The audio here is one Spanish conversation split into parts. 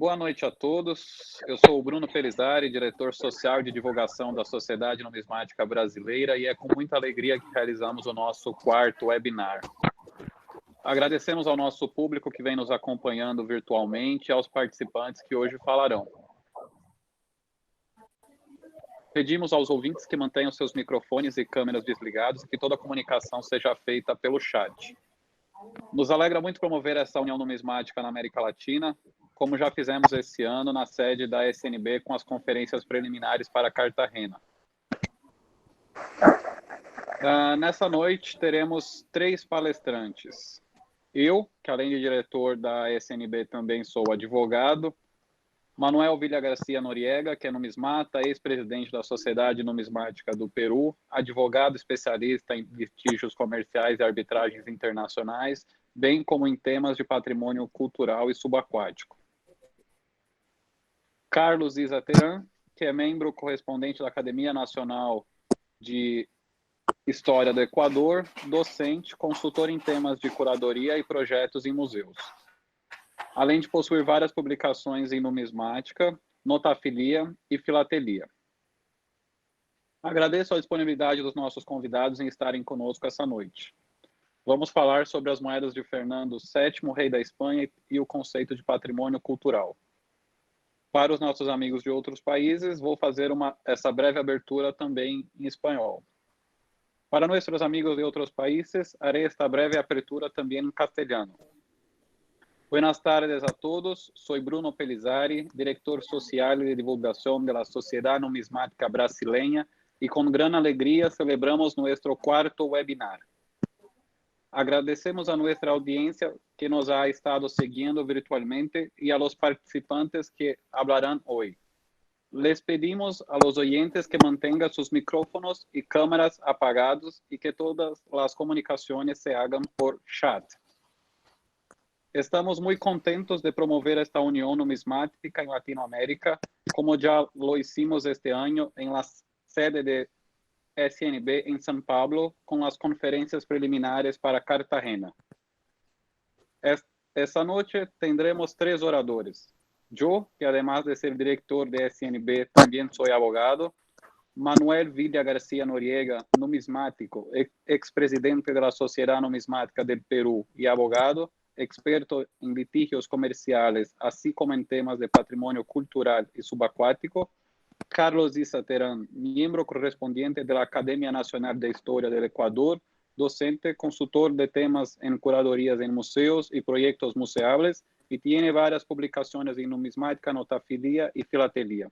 Boa noite a todos. Eu sou o Bruno Pelizari, diretor social de divulgação da Sociedade Numismática Brasileira, e é com muita alegria que realizamos o nosso quarto webinar. Agradecemos ao nosso público que vem nos acompanhando virtualmente e aos participantes que hoje falarão. Pedimos aos ouvintes que mantenham seus microfones e câmeras desligados e que toda a comunicação seja feita pelo chat. Nos alegra muito promover essa união numismática na América Latina, como já fizemos esse ano na sede da SNB com as conferências preliminares para Cartagena. Nessa noite teremos 3 palestrantes. Eu, que além de diretor da SNB também sou advogado, Manuel Villagarcia Noriega, que é numismata, ex-presidente da Sociedade Numismática do Peru, advogado especialista em litígios comerciais e arbitragens internacionais, bem como em temas de patrimônio cultural e subaquático. Carlos Isa Teran, que é membro correspondente da Academia Nacional de História do Equador, docente, consultor em temas de curadoria e projetos em museus. Além de possuir várias publicações em numismática, notafilia e filatelia. Agradeço a disponibilidade dos nossos convidados em estarem conosco essa noite. Vamos falar sobre as moedas de Fernando VII, rei da Espanha, e o conceito de patrimônio cultural. Para os nossos amigos de outros países, vou fazer essa breve abertura também em espanhol. Para nossos amigos de outros países, haré esta breve apertura también en castellano. Buenas tardes a todos, soy Bruno Pelizari, director social y de divulgación de la Sociedad Numismática Brasileña, y con gran alegría celebramos nuestro cuarto webinar. Agradecemos a nuestra audiencia que nos ha estado siguiendo virtualmente y a los participantes que hablarán hoy. Les pedimos a los oyentes que mantengan sus micrófonos y cámaras apagados y que todas las comunicaciones se hagan por chat. Estamos muy contentos de promover esta unión numismática en Latinoamérica, como ya lo hicimos este año en la sede de SNB en San Pablo, con las conferencias preliminares para Cartagena. Esta noche tendremos 3 oradores. Yo, que además de ser director de SNB, también soy abogado. Manuel Villagarcia Noriega, numismático, expresidente de la Sociedad Numismática del Perú y abogado, experto en litigios comerciales, así como en temas de patrimonio cultural y subacuático. Carlos Isa Teran, miembro correspondiente de la Academia Nacional de Historia del Ecuador, docente, consultor de temas en curadorías en museos y proyectos museables, y tiene varias publicaciones en numismática, notafilia y filatelia.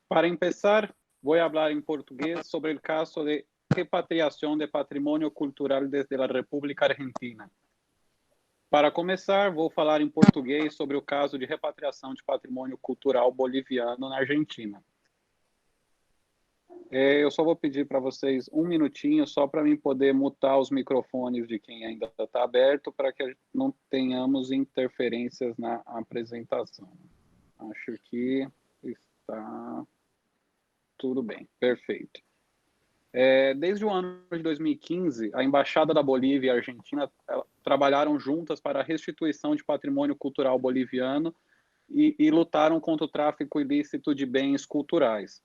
Para empezar, voy a hablar en portugués sobre el caso de repatriación de patrimonio cultural desde la República Argentina. Para começar, vou falar em português sobre o caso de repatriação de patrimônio cultural boliviano na Argentina. Eu só vou pedir para vocês um minutinho, só para mim poder mutar os microfones de quem ainda está aberto, para que não tenhamos interferências na apresentação. Acho que está tudo bem, perfeito. Desde o ano de 2015, a Embaixada da Bolívia e a Argentina trabalharam juntas para a restituição de patrimônio cultural boliviano e lutaram contra o tráfico ilícito de bens culturais.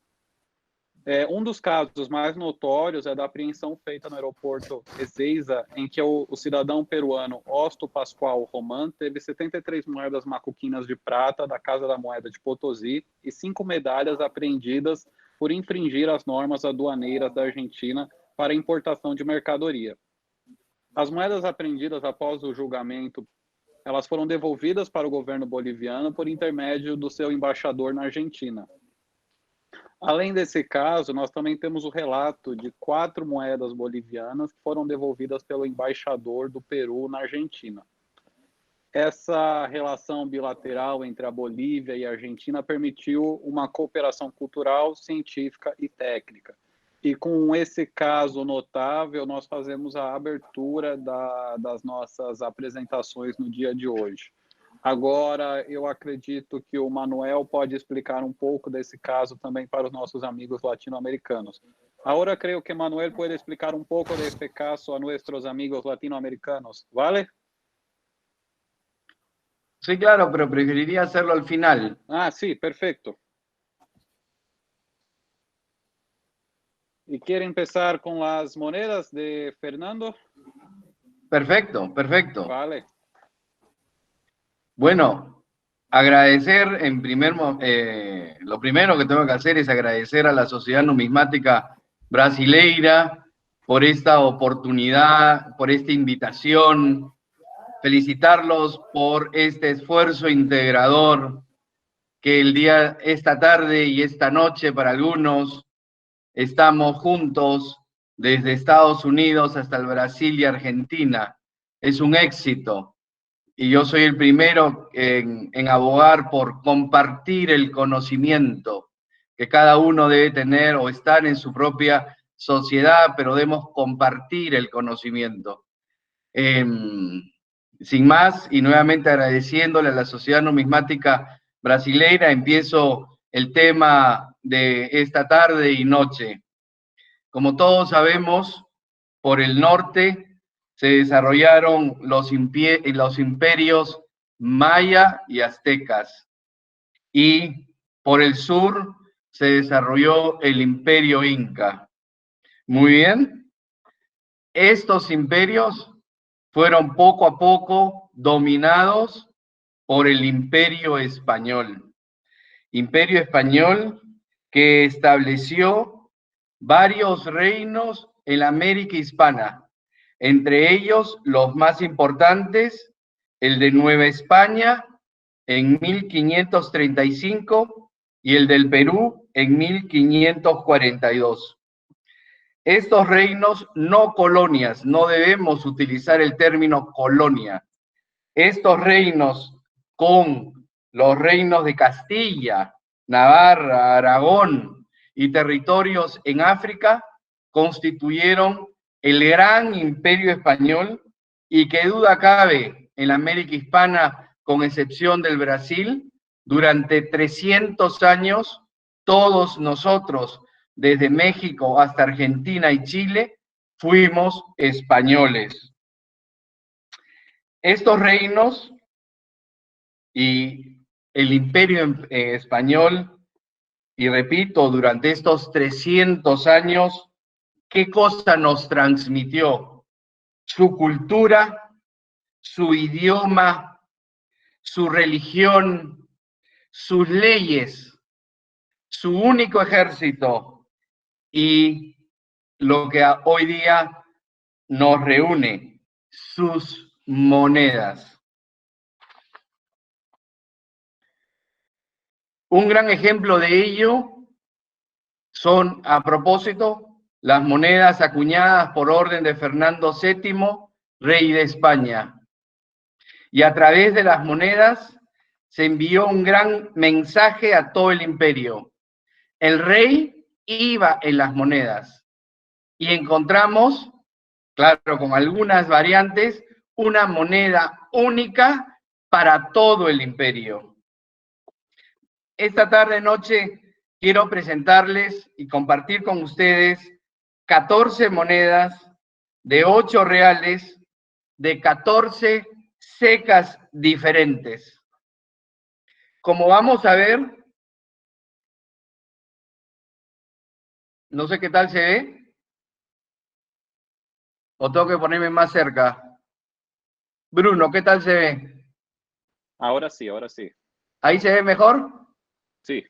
Um dos casos mais notórios é da apreensão feita no aeroporto Ezeiza, em que o cidadão peruano Osto Pascoal Roman teve 73 moedas macuquinas de prata da Casa da Moeda de Potosí e 5 medalhas apreendidas por infringir as normas aduaneiras da Argentina para importação de mercadoria. As moedas apreendidas após o julgamento, elas foram devolvidas para o governo boliviano por intermédio do seu embaixador na Argentina. Além desse caso, nós também temos o relato de 4 moedas bolivianas que foram devolvidas pelo embaixador do Peru na Argentina. Essa relação bilateral entre a Bolívia e a Argentina permitiu uma cooperação cultural, científica e técnica. E com esse caso notável, nós fazemos a abertura das nossas apresentações no dia de hoje. Agora, eu acredito que o Manuel pode explicar um pouco desse caso também para os nossos amigos latino-americanos. Agora, creio que Manuel pode explicar um pouco deste caso a nossos amigos latino-americanos. ¿Vale? Sí, claro, pero preferiría hacerlo al final. Ah, sí, perfecto. ¿Y quiere empezar con las monedas de Fernando? Perfecto, perfecto. Vale. Bueno, agradecer lo primero que tengo que hacer es agradecer a la Sociedad Numismática Brasileira por esta oportunidad, por esta invitación, felicitarlos por este esfuerzo integrador que esta tarde y esta noche para algunos estamos juntos desde Estados Unidos hasta el Brasil y Argentina. Es un éxito. Y yo soy el primero en abogar por compartir el conocimiento que cada uno debe tener o estar en su propia sociedad, pero debemos compartir el conocimiento. Sin más, y nuevamente agradeciéndole a la Sociedad Numismática Brasileira, empiezo el tema de esta tarde y noche. Como todos sabemos, por el norte se desarrollaron los imperios maya y aztecas, y por el sur se desarrolló el imperio inca. Muy bien, estos imperios fueron poco a poco dominados por el imperio español. Imperio español que estableció varios reinos en la América hispana, entre ellos los más importantes, el de Nueva España en 1535 y el del Perú en 1542. Estos reinos, no colonias, no debemos utilizar el término colonia. Estos reinos, con los reinos de Castilla, Navarra, Aragón y territorios en África, constituyeron el gran imperio español, y que duda cabe, en la América hispana, con excepción del Brasil, durante 300 años, todos nosotros, desde México hasta Argentina y Chile, fuimos españoles. Estos reinos y el imperio español, y repito, durante estos 300 años, ¿qué cosa nos transmitió? Su cultura, su idioma, su religión, sus leyes, su único ejército y lo que hoy día nos reúne, sus monedas. Un gran ejemplo de ello son, a propósito, las monedas acuñadas por orden de Fernando VII, rey de España. Y a través de las monedas se envió un gran mensaje a todo el imperio. El rey iba en las monedas y encontramos, claro, con algunas variantes, una moneda única para todo el imperio. Esta tarde-noche quiero presentarles y compartir con ustedes 14 monedas de 8 reales de 14 secas diferentes. Como vamos a ver, no sé qué tal se ve, o tengo que ponerme más cerca. Bruno, ¿qué tal se ve? Ahora sí, ahora sí. ¿Ahí se ve mejor? Sí.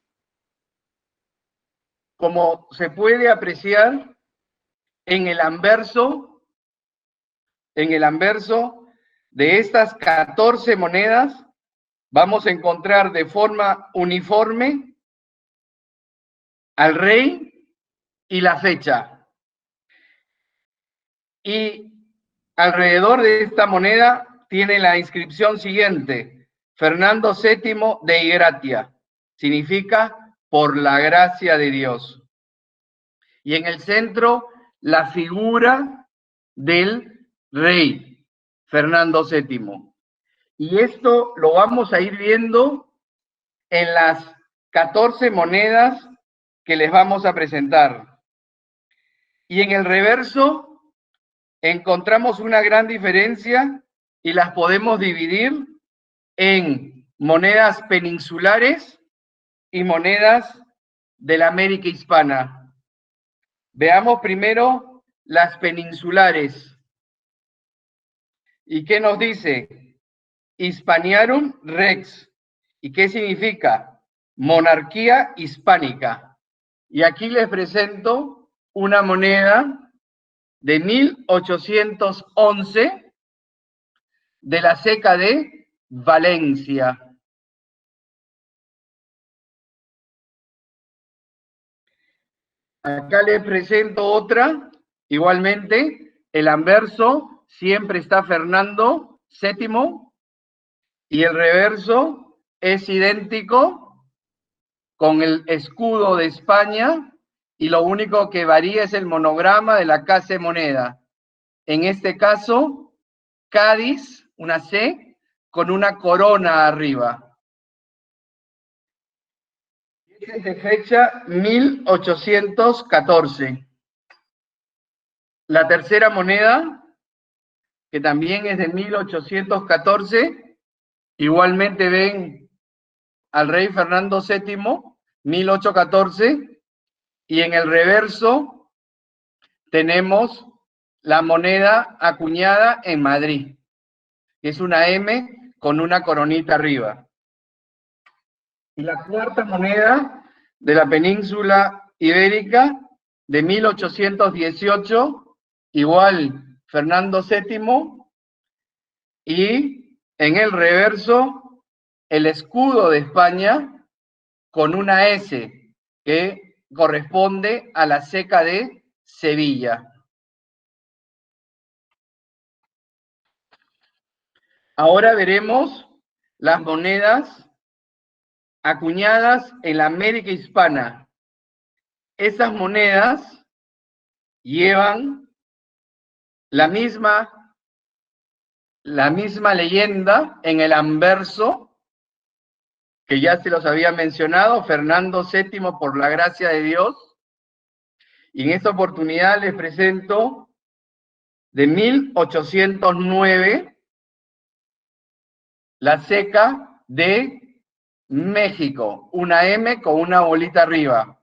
Como se puede apreciar en el anverso de estas 14 monedas, vamos a encontrar de forma uniforme al rey y la fecha. Y alrededor de esta moneda tiene la inscripción siguiente: Fernando VII de Gratia. Significa por la gracia de Dios. Y en el centro, la figura del rey Fernando VII. Y esto lo vamos a ir viendo en las 14 monedas que les vamos a presentar. Y en el reverso encontramos una gran diferencia y las podemos dividir en monedas peninsulares y monedas de la América hispana. Veamos primero las peninsulares. ¿Y qué nos dice? Hispaniarum Rex. ¿Y qué significa? Monarquía hispánica. Y aquí les presento una moneda de 1811 de la ceca de Valencia. Acá les presento otra, igualmente, el anverso siempre está Fernando VII y el reverso es idéntico con el escudo de España y lo único que varía es el monograma de la casa de moneda. En este caso, Cádiz, una C, con una corona arriba. Es de fecha 1814. La tercera moneda, que también es de 1814, igualmente ven al rey Fernando VII, 1814, y en el reverso tenemos la moneda acuñada en Madrid, que es una M con una coronita arriba. Y la cuarta moneda de la península ibérica, de 1818, igual Fernando VII, y en el reverso el escudo de España con una S, que corresponde a la ceca de Sevilla. Ahora veremos las monedas acuñadas en la América hispana. Esas monedas llevan la misma leyenda en el anverso, que ya se los había mencionado, Fernando VII por la gracia de Dios. Y en esta oportunidad les presento de 1809 la ceca de México, una M con una bolita arriba.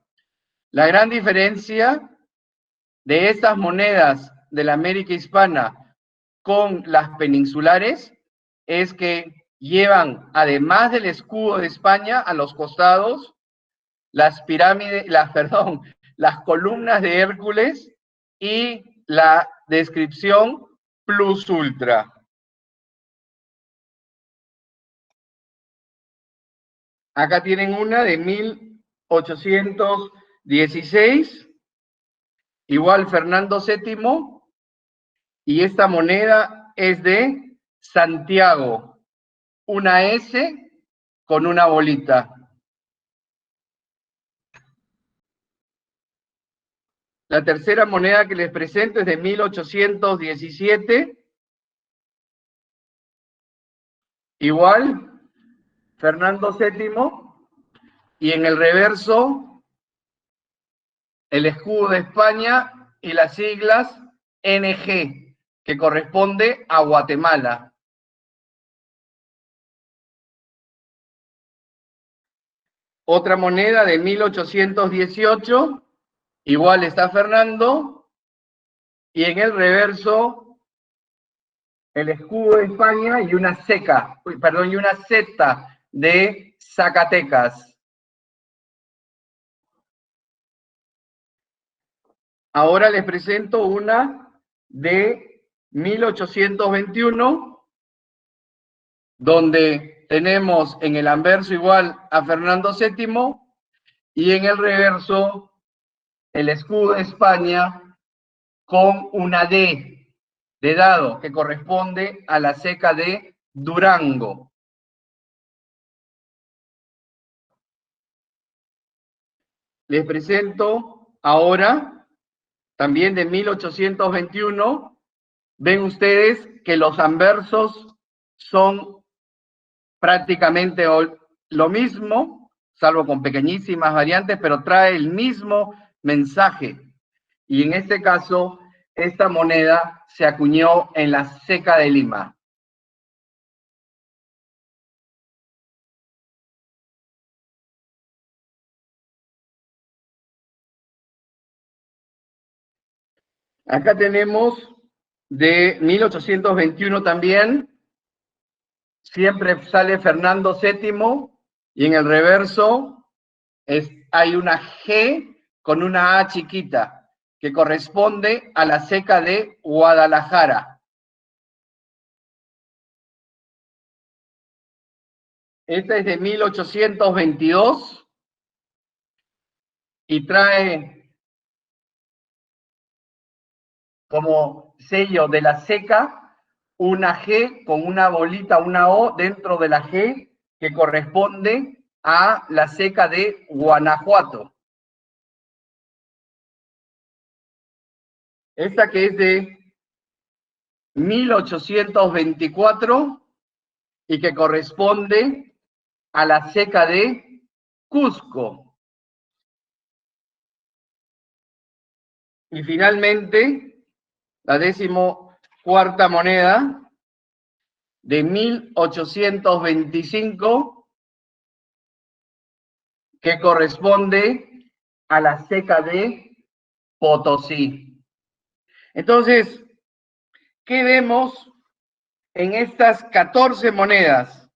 La gran diferencia de estas monedas de la América hispana con las peninsulares es que llevan, además del escudo de España, a los costados las pirámides, las columnas de Hércules y la descripción plus ultra. Acá tienen una de 1816, igual Fernando VII, y esta moneda es de Santiago, una S con una bolita. La tercera moneda que les presento es de 1817, igual Fernando VII, y en el reverso el escudo de España y las siglas NG, que corresponde a Guatemala. Otra moneda de 1818, igual está Fernando, y en el reverso el escudo de España y una ceca, y una Z de Zacatecas. Ahora les presento una de 1821, donde tenemos en el anverso igual a Fernando VII y en el reverso el escudo de España con una D de dado que corresponde a la ceca de Durango. Les presento ahora, también de 1821, ven ustedes que los anversos son prácticamente lo mismo, salvo con pequeñísimas variantes, pero trae el mismo mensaje. Y en este caso, esta moneda se acuñó en la ceca de Lima. Acá tenemos de 1821 también, siempre sale Fernando VII, y en el reverso hay una G con una A chiquita, que corresponde a la ceca de Guadalajara. Esta es de 1822 y trae como sello de la ceca una G con una bolita, una O dentro de la G, que corresponde a la ceca de Guanajuato. Esta que es de 1824 y que corresponde a la ceca de Cusco. Y finalmente, la 14ª moneda de 1825, que corresponde a la ceca de Potosí. Entonces, ¿qué vemos en estas 14 monedas?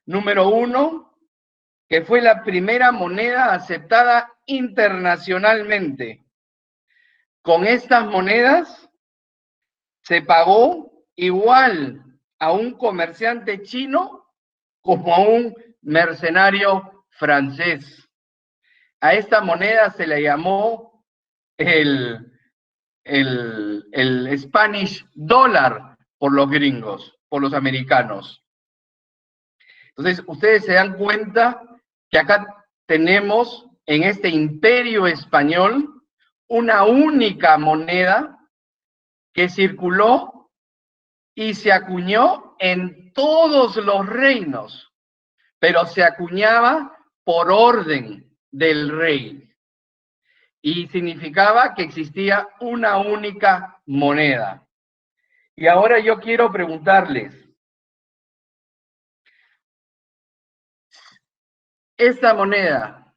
Número 1, que fue la primera moneda aceptada internacionalmente. Con estas monedas se pagó igual a un comerciante chino como a un mercenario francés. A esta moneda se le llamó el Spanish Dollar por los gringos, por los americanos. Entonces, ustedes se dan cuenta que acá tenemos en este imperio español una única moneda que circuló y se acuñó en todos los reinos, pero se acuñaba por orden del rey. Y significaba que existía una única moneda. Y ahora yo quiero preguntarles, esta moneda,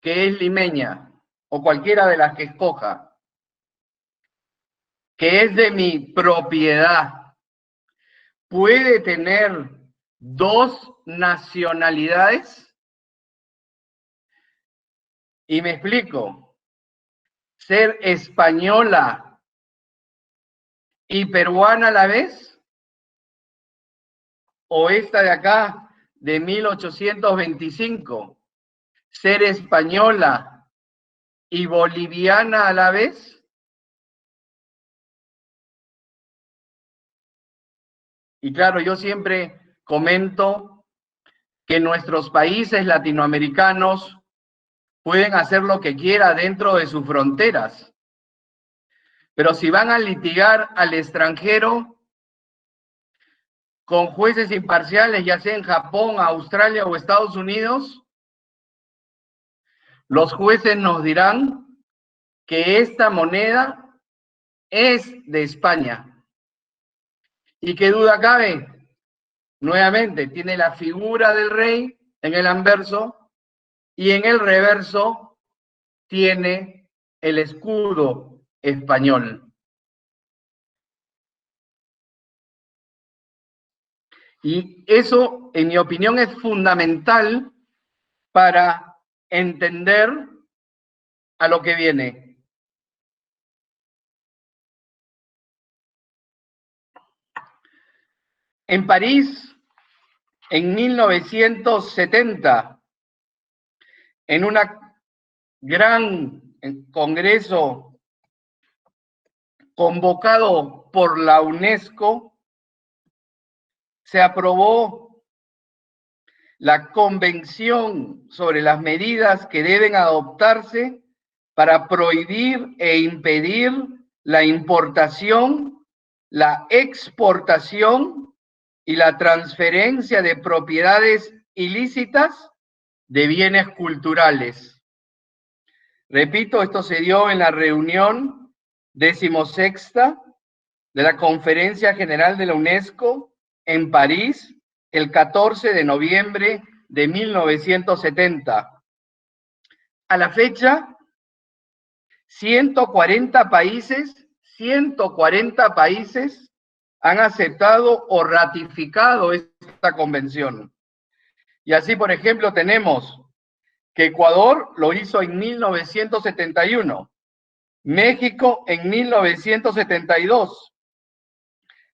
que es limeña, o cualquiera de las que escoja, que es de mi propiedad, ¿puede tener 2 nacionalidades? Y me explico. Ser española y peruana a la vez, o esta de acá de 1825, ser española y boliviana a la vez. Y claro, yo siempre comento que nuestros países latinoamericanos pueden hacer lo que quieran dentro de sus fronteras, pero si van a litigar al extranjero con jueces imparciales, ya sea en Japón, Australia o Estados Unidos, los jueces nos dirán que esta moneda es de España. ¿Y qué duda cabe? Nuevamente, tiene la figura del rey en el anverso y en el reverso tiene el escudo español. Y eso, en mi opinión, es fundamental para entender a lo que viene. En París, en 1970, en un gran congreso convocado por la UNESCO, se aprobó la Convención sobre las medidas que deben adoptarse para prohibir e impedir la importación, la exportación y la transferencia de propiedades ilícitas de bienes culturales. Repito, esto se dio en la reunión 16ª de la Conferencia General de la UNESCO en París, el 14 de noviembre de 1970. A la fecha, 140 países han aceptado o ratificado esta convención. Y así, por ejemplo, tenemos que Ecuador lo hizo en 1971, México en 1972,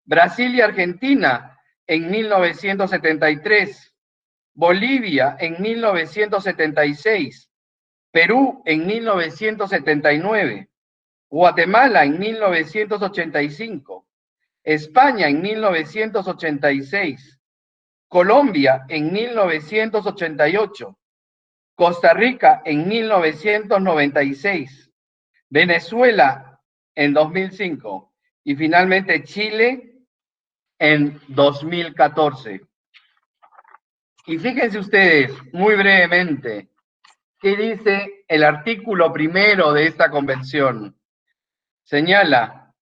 Brasil y Argentina en 1973, Bolivia en 1976, Perú en 1979, Guatemala en 1985, España en 1986, Colombia en 1988, Costa Rica en 1996, Venezuela en 2005 y finalmente Chile en 2014. Y fíjense ustedes, muy brevemente, ¿qué dice el artículo primero de esta convención? Señala,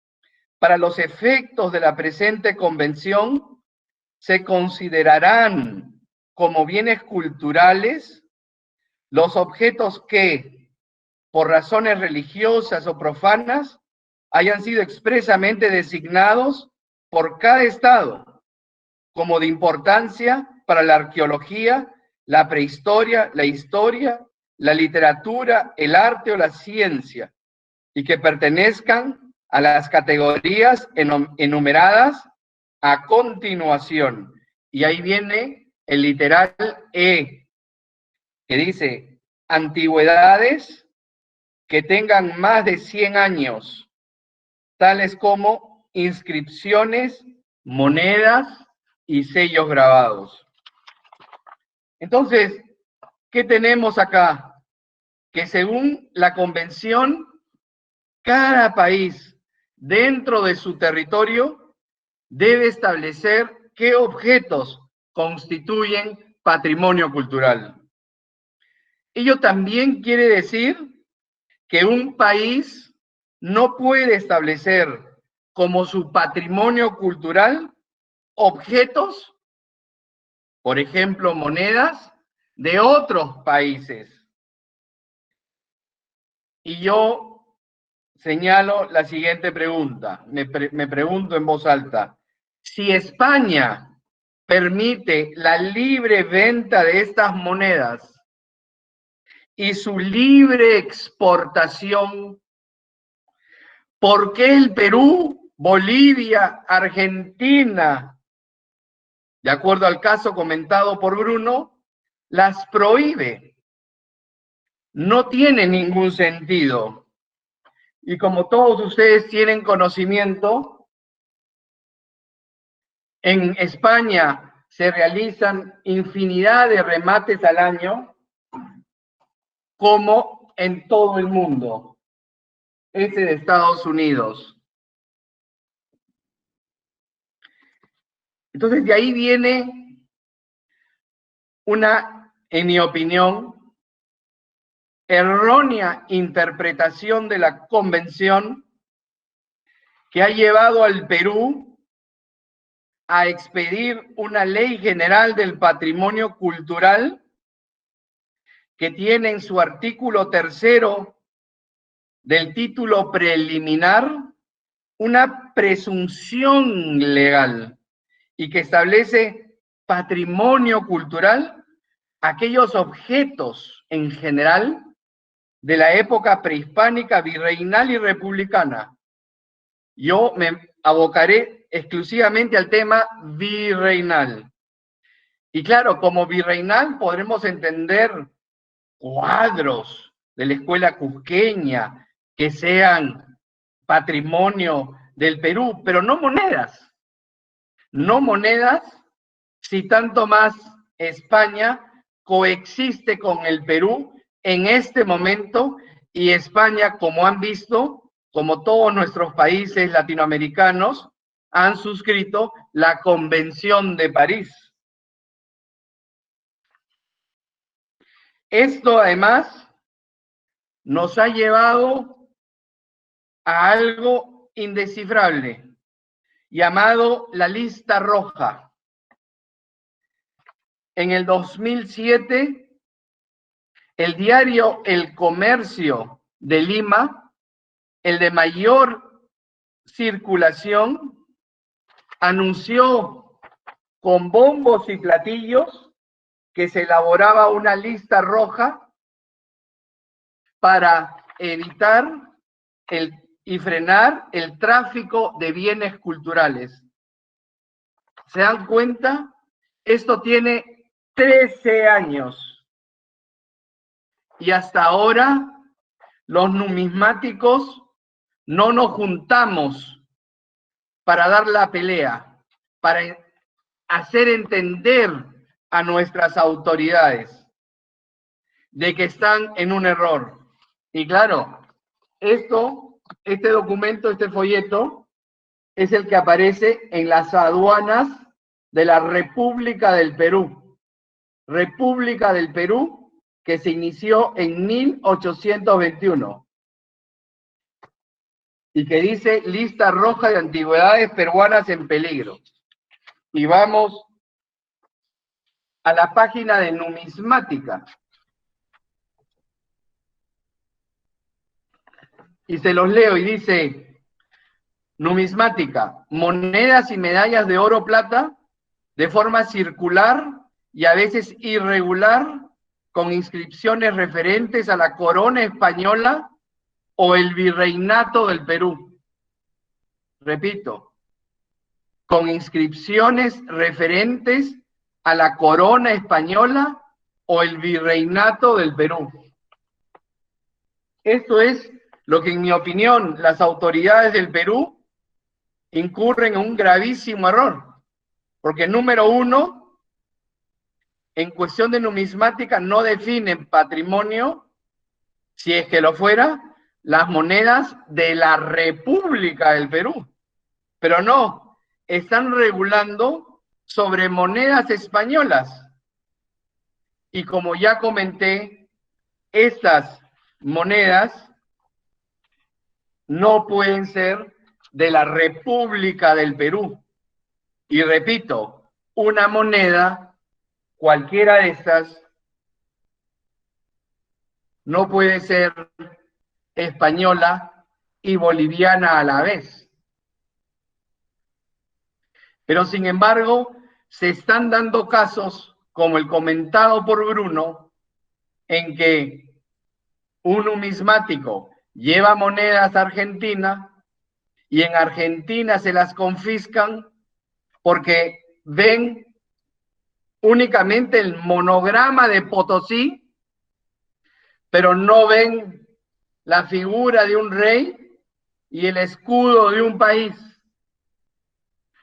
para los efectos de la presente convención, se considerarán como bienes culturales los objetos que, por razones religiosas o profanas, hayan sido expresamente designados por cada Estado como de importancia para la arqueología, la prehistoria, la historia, la literatura, el arte o la ciencia, y que pertenezcan a las categorías enumeradas a continuación. Y ahí viene el literal E, que dice antigüedades que tengan más de 100 años, tales como inscripciones, monedas y sellos grabados. Entonces, ¿qué tenemos acá? Que según la convención, cada país dentro de su territorio debe establecer qué objetos constituyen patrimonio cultural. Ello también quiere decir que un país no puede establecer como su patrimonio cultural objetos, por ejemplo, monedas de otros países. Y yo señalo la siguiente pregunta, me pregunto en voz alta, si España permite la libre venta de estas monedas y su libre exportación, ¿por qué el Perú, Bolivia, Argentina, de acuerdo al caso comentado por Bruno, las prohíbe? No tiene ningún sentido. Y como todos ustedes tienen conocimiento, en España se realizan infinidad de remates al año, como en todo el mundo. Ese de Estados Unidos. Entonces, de ahí viene una, en mi opinión, errónea interpretación de la convención que ha llevado al Perú a expedir una ley general del patrimonio cultural que tiene en su artículo 3 del título preliminar una presunción legal y que establece patrimonio cultural aquellos objetos en general de la época prehispánica, virreinal y republicana. Yo me abocaré exclusivamente al tema virreinal. Y claro, como virreinal podremos entender cuadros de la escuela cusqueña que sean patrimonio del Perú, pero no monedas. No monedas, si tanto más España coexiste con el Perú en este momento y España, como han visto, como todos nuestros países latinoamericanos, han suscrito la Convención de París. Esto además nos ha llevado a algo indescifrable, llamado la lista roja. En el 2007, el diario El Comercio de Lima el de mayor circulación, anunció con bombos y platillos que se elaboraba una lista roja para evitar y frenar el tráfico de bienes culturales. ¿Se dan cuenta? Esto tiene 13 años. Y hasta ahora los numismáticos no nos juntamos para dar la pelea, para hacer entender a nuestras autoridades de que están en un error. Y claro, este documento, este folleto, es el que aparece en las aduanas de la República del Perú. República del Perú, que se inició en 1821. Y que dice lista roja de antigüedades peruanas en peligro. Y vamos a la página de numismática. Y se los leo y dice, numismática, monedas y medallas de oro o plata de forma circular y a veces irregular, con inscripciones referentes a la corona española o el virreinato del Perú. Repito, con inscripciones referentes a la corona española o el virreinato del Perú. Esto es lo que, en mi opinión, las autoridades del Perú incurren en un gravísimo error. Porque, número uno, en cuestión de numismática no definen patrimonio, si es que lo fuera, las monedas de la República del Perú. Pero no, están regulando sobre monedas españolas. Y como ya comenté, estas monedas no pueden ser de la República del Perú. Y repito, una moneda, cualquiera de estas, no puede ser española y boliviana a la vez. Pero sin embargo, se están dando casos, como el comentado por Bruno, en que un numismático lleva monedas a Argentina y en Argentina se las confiscan porque ven únicamente el monograma de Potosí, pero no ven la figura de un rey y el escudo de un país.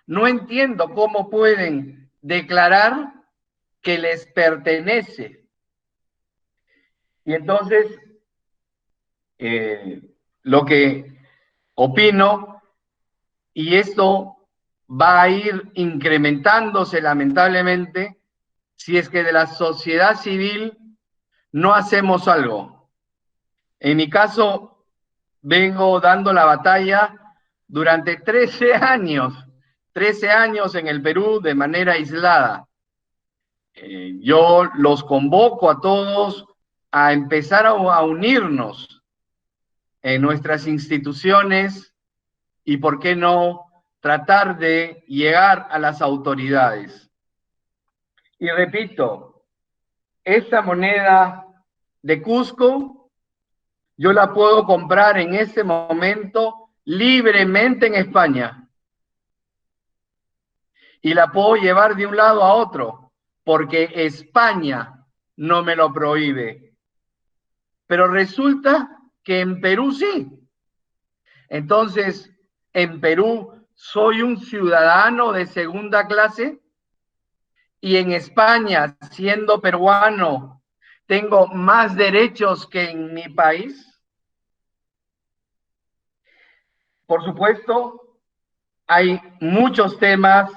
No entiendo cómo pueden declarar que les pertenece. Y entonces, lo que opino, y esto va a ir incrementándose lamentablemente, si es que de la sociedad civil no hacemos algo. En mi caso, vengo dando la batalla durante 13 años en el Perú de manera aislada. Yo los convoco a todos a empezar a unirnos en nuestras instituciones y, ¿por qué no?, tratar de llegar a las autoridades. Y repito, esta moneda de Cusco, yo la puedo comprar en este momento libremente en España. Y la puedo llevar de un lado a otro, porque España no me lo prohíbe. Pero resulta que en Perú sí. Entonces, en Perú soy un ciudadano de segunda clase y en España, siendo peruano, tengo más derechos que en mi país. Por supuesto, hay muchos temas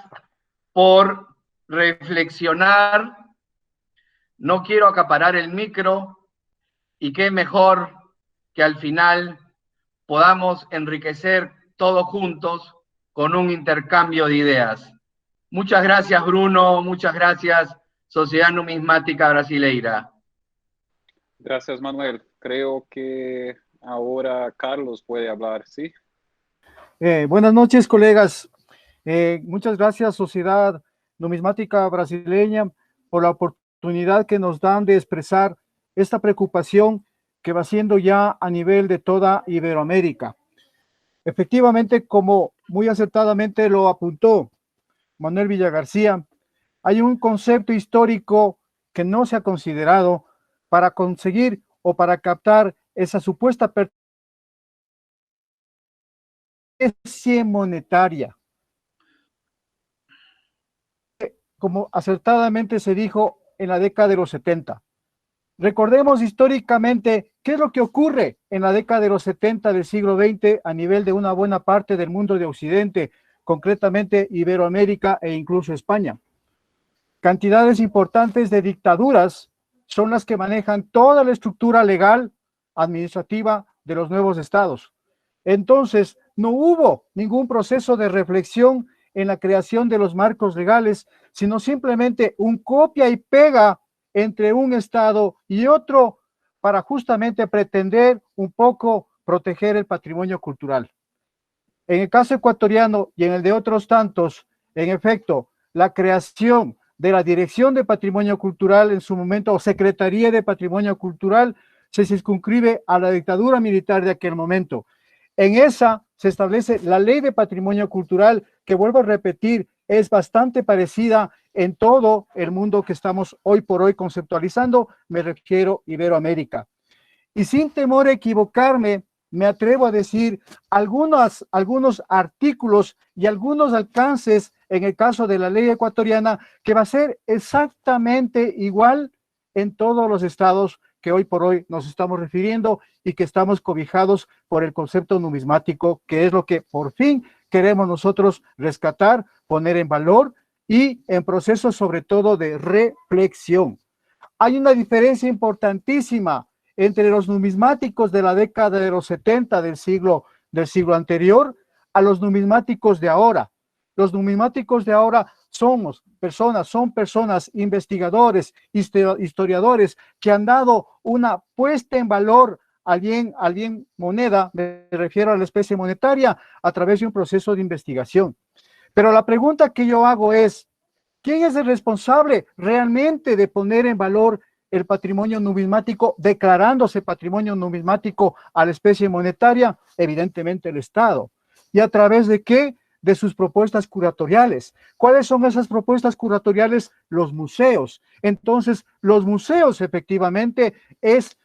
por reflexionar. No quiero acaparar el micro y qué mejor que al final podamos enriquecer todos juntos con un intercambio de ideas. Muchas gracias, Bruno. Muchas gracias, Sociedad Numismática Brasileira. Gracias, Manuel. Creo que Ahora Carlos puede hablar, ¿sí? Buenas noches, colegas. Muchas gracias, Sociedad Numismática Brasileña, por la oportunidad que nos dan de expresar esta preocupación que va siendo ya a nivel de toda Iberoamérica. Efectivamente, como muy acertadamente lo apuntó Manuel Villagarcía, hay un concepto histórico que no se ha considerado para conseguir o para captar esa supuesta pertenencia monetaria. Como acertadamente se dijo en la década de los 70. Recordemos históricamente qué es lo que ocurre en la década de los 70 del siglo XX a nivel de una buena parte del mundo de Occidente, concretamente Iberoamérica e incluso España. Cantidades importantes de dictaduras son las que manejan toda la estructura legal, administrativa de los nuevos estados. Entonces, no hubo ningún proceso de reflexión en la creación de los marcos legales, sino simplemente un copia y pega entre un estado y otro para justamente pretender un poco proteger el patrimonio cultural. En el caso ecuatoriano y en el de otros tantos, en efecto, la creación de la Dirección de Patrimonio Cultural en su momento, o Secretaría de Patrimonio Cultural, se circunscribe a la dictadura militar de aquel momento. En esa se establece la Ley de Patrimonio Cultural, que vuelvo a repetir, es bastante parecida en todo el mundo que estamos hoy por hoy conceptualizando, me refiero a Iberoamérica. Y sin temor a equivocarme, me atrevo a decir algunos artículos y algunos alcances en el caso de la ley ecuatoriana que va a ser exactamente igual en todos los estados que hoy por hoy nos estamos refiriendo y que estamos cobijados por el concepto numismático, que es lo que por fin queremos nosotros rescatar, poner en valor y en proceso sobre todo de reflexión. Hay una diferencia importantísima entre los numismáticos de la década de los 70 del siglo anterior a los numismáticos de ahora. Los numismáticos de ahora son personas, investigadores, historiadores, que han dado una puesta en valor al bien moneda, me refiero a la especie monetaria, a través de un proceso de investigación. Pero la pregunta que yo hago es, ¿quién es el responsable realmente de poner en valor el patrimonio numismático, declarándose patrimonio numismático a la especie monetaria? Evidentemente el Estado. ¿Y a través de qué? De sus propuestas curatoriales. ¿Cuáles son esas propuestas curatoriales? Los museos. Entonces, los museos efectivamente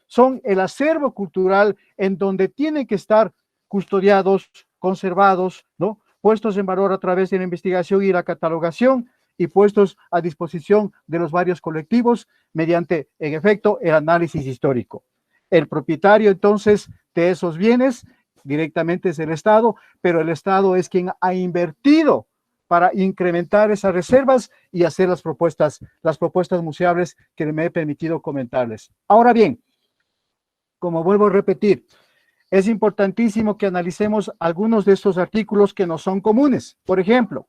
son el acervo cultural en donde tienen que estar custodiados, conservados, ¿no? Puestos en valor a través de la investigación y la catalogación, y puestos a disposición de los varios colectivos mediante, en efecto, el análisis histórico. El propietario, entonces, de esos bienes directamente es el Estado, pero el Estado es quien ha invertido para incrementar esas reservas y hacer las propuestas museables que me he permitido comentarles. Ahora bien, como vuelvo a repetir, es importantísimo que analicemos algunos de estos artículos que nos son comunes. Por ejemplo,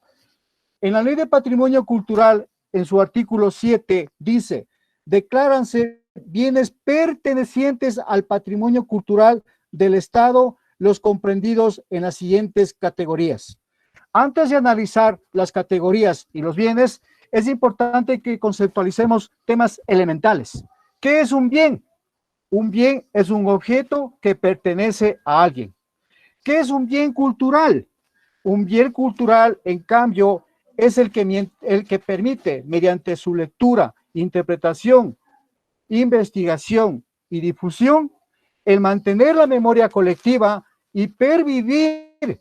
en la Ley de Patrimonio Cultural, en su artículo 7, dice, decláranse bienes pertenecientes al patrimonio cultural del Estado los comprendidos en las siguientes categorías. Antes de analizar las categorías y los bienes, es importante que conceptualicemos temas elementales. ¿Qué es un bien? Un bien es un objeto que pertenece a alguien. ¿Qué es un bien cultural? Un bien cultural, en cambio, es el que permite, mediante su lectura, interpretación, investigación y difusión, el mantener la memoria colectiva y pervivir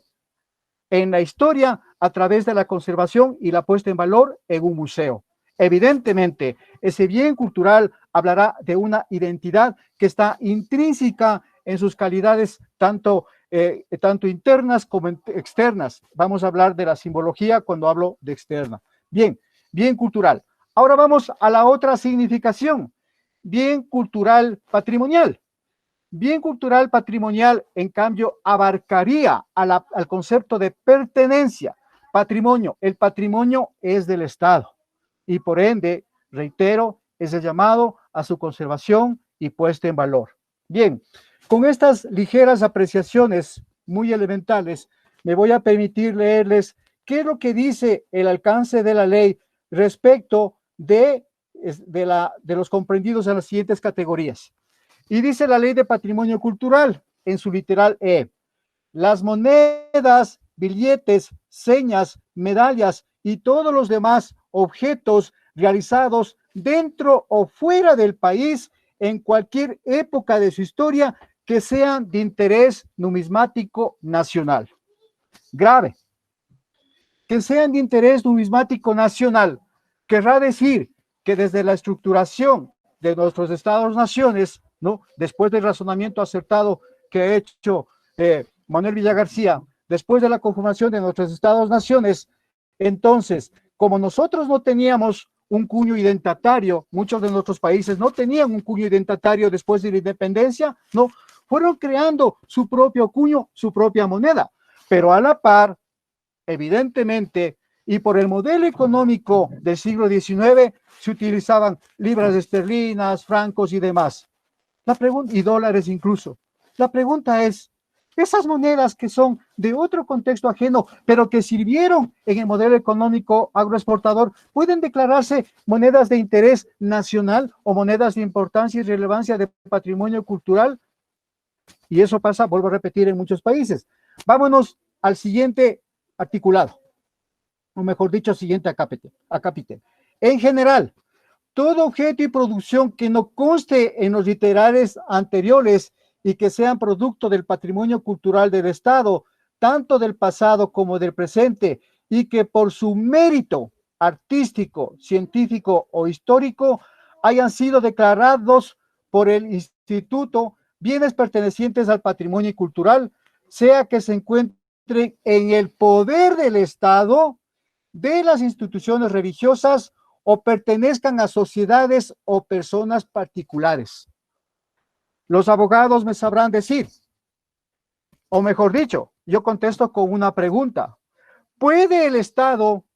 en la historia a través de la conservación y la puesta en valor en un museo. Evidentemente, ese bien cultural hablará de una identidad que está intrínseca en sus calidades tanto internas como externas. Vamos a hablar de la simbología cuando hablo de externa. Bien, bien cultural. Ahora vamos a la otra significación. Bien cultural patrimonial. Bien cultural patrimonial, en cambio, abarcaría al concepto de pertenencia. Patrimonio. El patrimonio es del Estado y por ende, reitero, es el llamado a su conservación y puesta en valor. Bien, Con estas ligeras apreciaciones muy elementales, me voy a permitir leerles qué es lo que dice el alcance de la ley respecto de los comprendidos en las siguientes categorías. Y dice la Ley de Patrimonio Cultural, en su literal E: las monedas, billetes, señas, medallas y todos los demás objetos realizados dentro o fuera del país en cualquier época de su historia que sean de interés numismático nacional. Grave. Que sean de interés numismático nacional querrá decir que desde la estructuración de nuestros estados-naciones, ¿no?, después del razonamiento acertado que ha hecho Manuel Villagarcía, después de la conformación de nuestros estados-naciones, entonces, como nosotros no teníamos un cuño identatario, muchos de nuestros países no tenían un cuño identatario después de la independencia, no, fueron creando su propio cuño, su propia moneda, pero a la par, evidentemente, y por el modelo económico del siglo XIX, se utilizaban libras esterlinas, francos y demás. La pregunta, y dólares incluso. La pregunta es, esas monedas que son de otro contexto ajeno, pero que sirvieron en el modelo económico agroexportador, ¿pueden declararse monedas de interés nacional o monedas de importancia y relevancia de patrimonio cultural? Y eso pasa, vuelvo a repetir, en muchos países. Vámonos al siguiente articulado, o mejor dicho, siguiente acápite. En general, todo objeto y producción que no conste en los literales anteriores y que sean producto del patrimonio cultural del Estado, tanto del pasado como del presente, y que por su mérito artístico, científico o histórico hayan sido declarados por el Instituto bienes pertenecientes al patrimonio cultural, sea que se encuentren en el poder del Estado, de las instituciones religiosas o pertenezcan a sociedades o personas particulares. Los abogados me sabrán decir, o mejor dicho, yo contesto con una pregunta. ¿Puede el Estado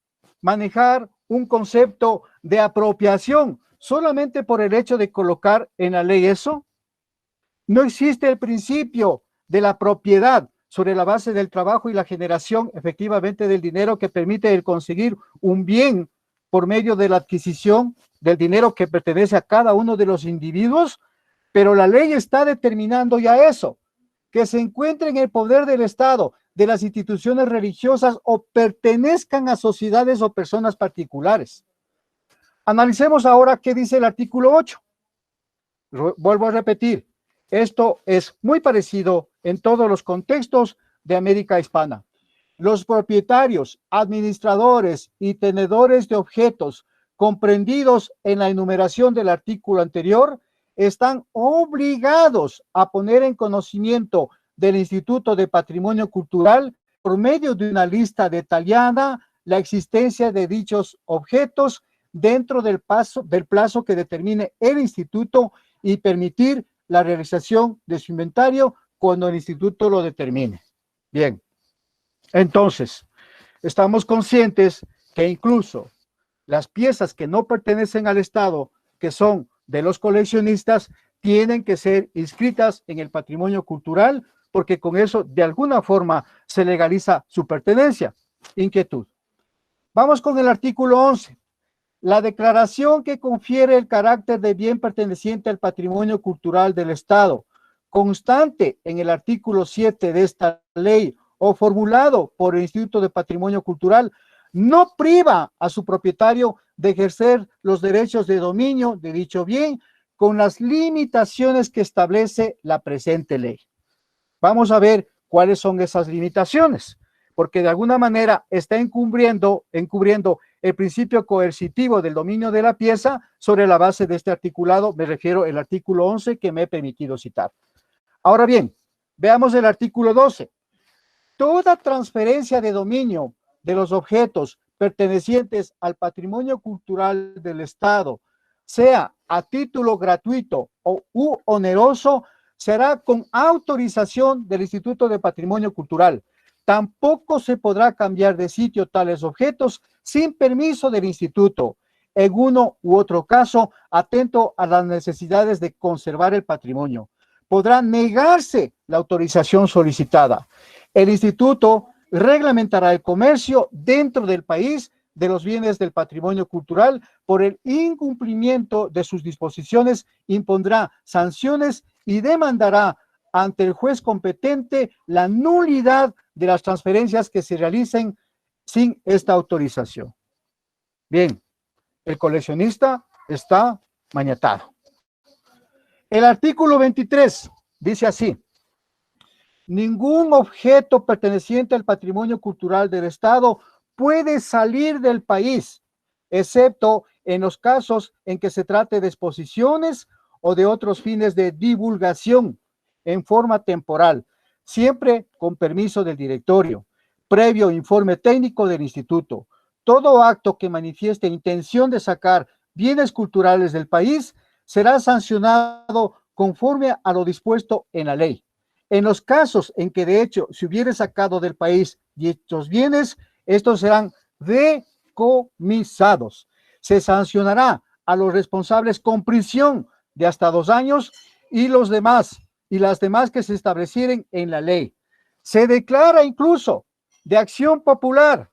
manejar un concepto de apropiación solamente por el hecho de colocar en la ley eso? No existe el principio de la propiedad sobre la base del trabajo y la generación efectivamente del dinero que permite el conseguir un bien por medio de la adquisición del dinero que pertenece a cada uno de los individuos, pero la ley está determinando ya eso, que se encuentre en el poder del Estado, de las instituciones religiosas o pertenezcan a sociedades o personas particulares. Analicemos ahora qué dice el artículo 8. Vuelvo a repetir, esto es muy parecido en todos los contextos de América Hispana. Los propietarios, administradores y tenedores de objetos comprendidos en la enumeración del artículo anterior están obligados a poner en conocimiento del Instituto de Patrimonio Cultural, por medio de una lista detallada, la existencia de dichos objetos dentro del plazo que determine el instituto y permitir la realización de su inventario cuando el instituto lo determine. Bien, entonces, estamos conscientes que incluso las piezas que no pertenecen al Estado, que son de los coleccionistas, tienen que ser inscritas en el patrimonio cultural, porque con eso de alguna forma se legaliza su pertenencia. Inquietud. Vamos con el artículo 11. La declaración que confiere el carácter de bien perteneciente al patrimonio cultural del Estado, constante en el artículo 7 de esta ley o formulado por el Instituto de Patrimonio Cultural, no priva a su propietario de ejercer los derechos de dominio de dicho bien con las limitaciones que establece la presente ley. Vamos a ver cuáles son esas limitaciones, porque de alguna manera está encubriendo el principio coercitivo del dominio de la pieza sobre la base de este articulado, me refiero al artículo 11 que me he permitido citar. Ahora bien, veamos el artículo 12. Toda transferencia de dominio de los objetos pertenecientes al patrimonio cultural del Estado, sea a título gratuito u oneroso, será con autorización del Instituto de Patrimonio Cultural. Tampoco se podrá cambiar de sitio tales objetos sin permiso del instituto, en uno u otro caso, atento a las necesidades de conservar el patrimonio. podrá negarse la autorización solicitada. El instituto reglamentará el comercio dentro del país de los bienes del patrimonio cultural. Por el incumplimiento de sus disposiciones, impondrá sanciones y demandará ante el juez competente la nulidad de las transferencias que se realicen sin esta autorización. Bien, el coleccionista está maniatado. El artículo 23 dice así: ningún objeto perteneciente al patrimonio cultural del Estado puede salir del país, excepto en los casos en que se trate de exposiciones o de otros fines de divulgación en forma temporal, siempre con permiso del directorio, previo informe técnico del instituto. Todo acto que manifieste intención de sacar bienes culturales del país será sancionado conforme a lo dispuesto en la ley. En los casos en que de hecho se hubiere sacado del país dichos bienes, estos serán decomisados. Se sancionará a los responsables con prisión de hasta 2 años y las demás que se establecieren en la ley. Se declara incluso de acción popular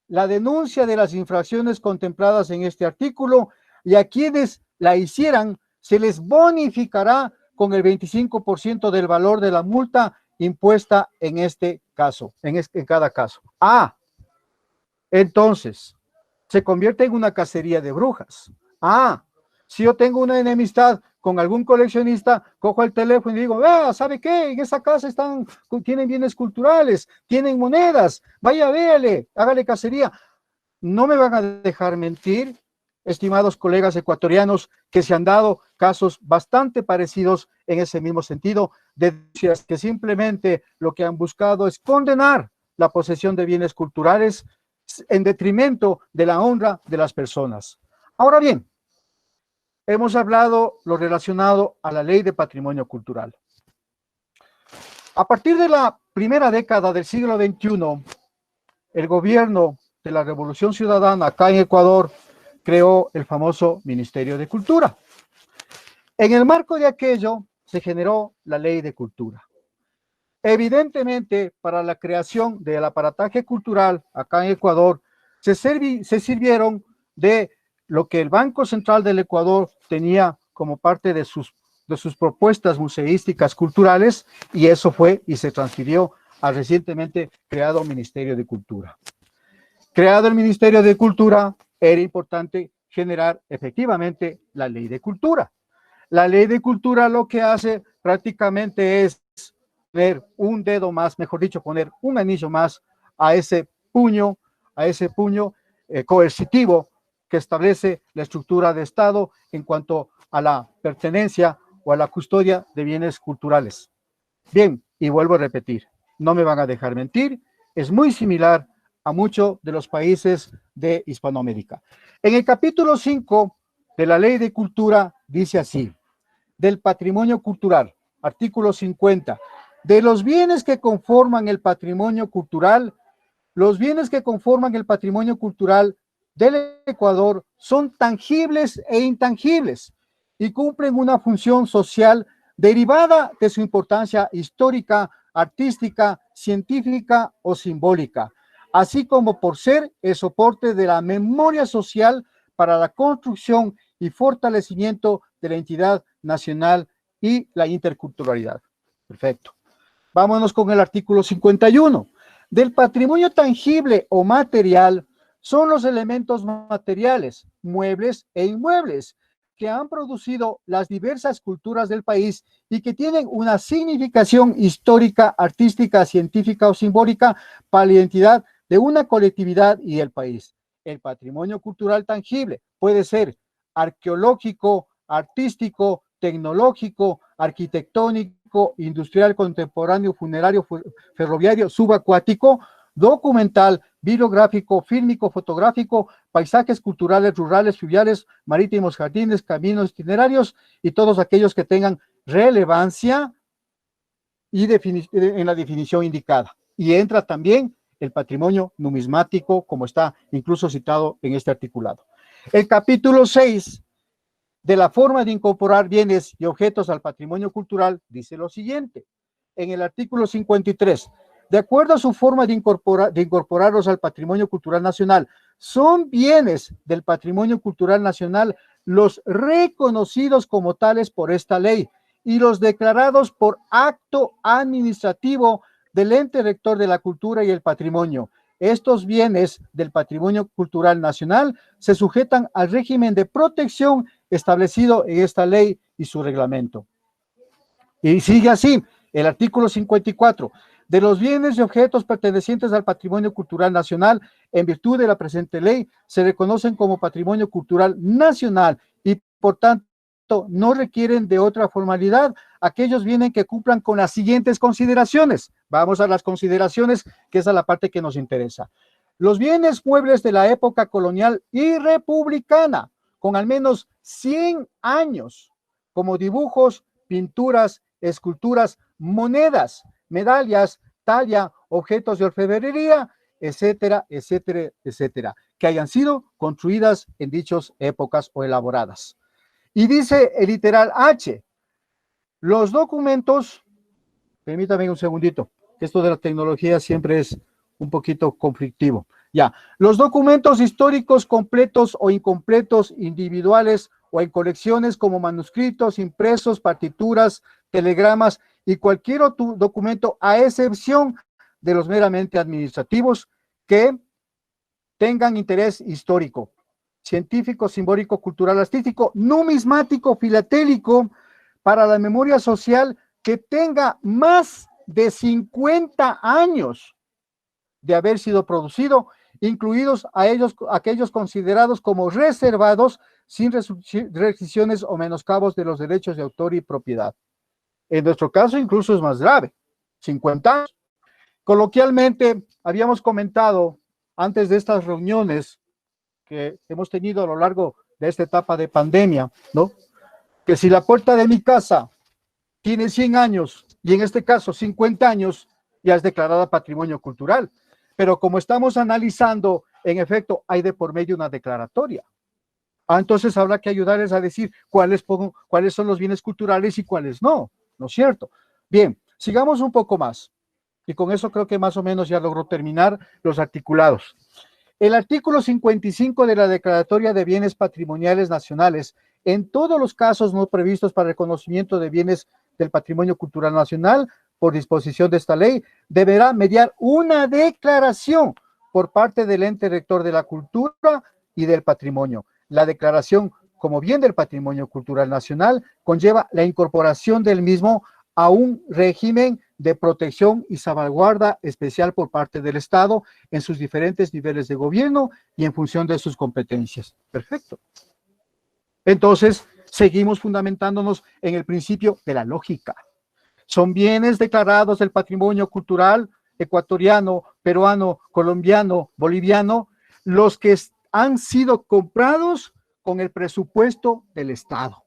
la denuncia de las infracciones contempladas en este artículo, y a quienes la hicieran se les bonificará con el 25% del valor de la multa impuesta en este caso, en cada caso. Entonces, se convierte en una cacería de brujas. Si yo tengo una enemistad con algún coleccionista, cojo el teléfono y digo, ¿sabe qué? En esa casa tienen bienes culturales, tienen monedas, vaya, véale, hágale cacería. No me van a dejar mentir, estimados colegas ecuatorianos, que se han dado casos bastante parecidos en ese mismo sentido, de denuncias que simplemente lo que han buscado es condenar la posesión de bienes culturales en detrimento de la honra de las personas. Ahora bien, hemos hablado lo relacionado a la Ley de Patrimonio Cultural. A partir de la primera década del siglo XXI, el gobierno de la Revolución Ciudadana acá en Ecuador creó el famoso Ministerio de Cultura. En el marco de aquello se generó la Ley de Cultura. Evidentemente, para la creación del aparataje cultural acá en Ecuador, se sirvieron de lo que el Banco Central del Ecuador tenía como parte de sus propuestas museísticas culturales, y eso fue y se transfirió al recientemente creado Ministerio de Cultura. Creado el Ministerio de Cultura, era importante generar efectivamente la Ley de Cultura. La Ley de Cultura lo que hace prácticamente es poner un dedo más, mejor dicho, poner un anillo más a ese puño coercitivo que establece la estructura de Estado en cuanto a la pertenencia o a la custodia de bienes culturales. Bien, y vuelvo a repetir, no me van a dejar mentir, es muy similar a muchos de los países de Hispanoamérica. En el capítulo 5 de la Ley de Cultura dice así: del patrimonio cultural, artículo 50, de los bienes que conforman el patrimonio cultural, los bienes que conforman el patrimonio cultural del Ecuador son tangibles e intangibles y cumplen una función social derivada de su importancia histórica, artística, científica o simbólica, así como por ser el soporte de la memoria social para la construcción y fortalecimiento de la entidad nacional y la interculturalidad. Perfecto. Vámonos con el artículo 51. Del patrimonio tangible o material son los elementos materiales, muebles e inmuebles que han producido las diversas culturas del país y que tienen una significación histórica, artística, científica o simbólica para la identidad de una colectividad y del país. El patrimonio cultural tangible puede ser arqueológico, artístico, tecnológico, arquitectónico, industrial, contemporáneo, funerario, ferroviario, subacuático, documental, bibliográfico, fílmico, fotográfico, paisajes culturales, rurales, fluviales, marítimos, jardines, caminos, itinerarios y todos aquellos que tengan relevancia y en la definición indicada. Y entra también el patrimonio numismático, como está incluso citado en este articulado. El capítulo 6 de la forma de incorporar bienes y objetos al patrimonio cultural dice lo siguiente, en el artículo 53, de acuerdo a su forma de incorporarlos al patrimonio cultural nacional, son bienes del patrimonio cultural nacional los reconocidos como tales por esta ley y los declarados por acto administrativo del ente rector de la cultura y el patrimonio. Estos bienes del patrimonio cultural nacional se sujetan al régimen de protección establecido en esta ley y su reglamento. Y sigue así, el artículo 54, de los bienes y objetos pertenecientes al patrimonio cultural nacional, en virtud de la presente ley, se reconocen como patrimonio cultural nacional y, por tanto, no requieren de otra formalidad aquellos bienes que cumplan con las siguientes consideraciones. Vamos a las consideraciones, que es a la parte que nos interesa. Los bienes muebles de la época colonial y republicana, con al menos 100 años, como dibujos, pinturas, esculturas, monedas, medallas, talla, objetos de orfebrería, etcétera, etcétera, etcétera, que hayan sido construidas en dichas épocas o elaboradas. Y dice el literal H, los documentos, permítame un segundito, esto de la tecnología siempre es un poquito conflictivo. Ya, los documentos históricos completos o incompletos, individuales o en colecciones como manuscritos, impresos, partituras, telegramas y cualquier otro documento, a excepción de los meramente administrativos que tengan interés histórico, científico, simbólico, cultural, artístico, numismático, filatélico, para la memoria social, que tenga más de 50 años de haber sido producido, incluidos aquellos considerados como reservados sin restricciones o menoscabos de los derechos de autor y propiedad. En nuestro caso incluso es más grave, 50 años. Coloquialmente habíamos comentado antes de estas reuniones que hemos tenido a lo largo de esta etapa de pandemia, ¿no? Que si la puerta de mi casa tiene 100 años y en este caso 50 años, ya es declarada patrimonio cultural. Pero como estamos analizando, en efecto, hay de por medio una declaratoria. Entonces habrá que ayudarles a decir cuáles son los bienes culturales y cuáles no, ¿no es cierto? Bien, sigamos un poco más. Y con eso creo que más o menos ya logró terminar los articulados. El artículo 55 de la Declaratoria de Bienes Patrimoniales Nacionales, en todos los casos no previstos para reconocimiento de bienes del patrimonio cultural nacional, por disposición de esta ley, deberá mediar una declaración por parte del ente rector de la cultura y del patrimonio. La declaración como bien del patrimonio cultural nacional conlleva la incorporación del mismo a un régimen de protección y salvaguarda especial por parte del Estado en sus diferentes niveles de gobierno y en función de sus competencias. Perfecto. Entonces, seguimos fundamentándonos en el principio de la lógica. Son bienes declarados del patrimonio cultural ecuatoriano, peruano, colombiano, boliviano, los que han sido comprados con el presupuesto del Estado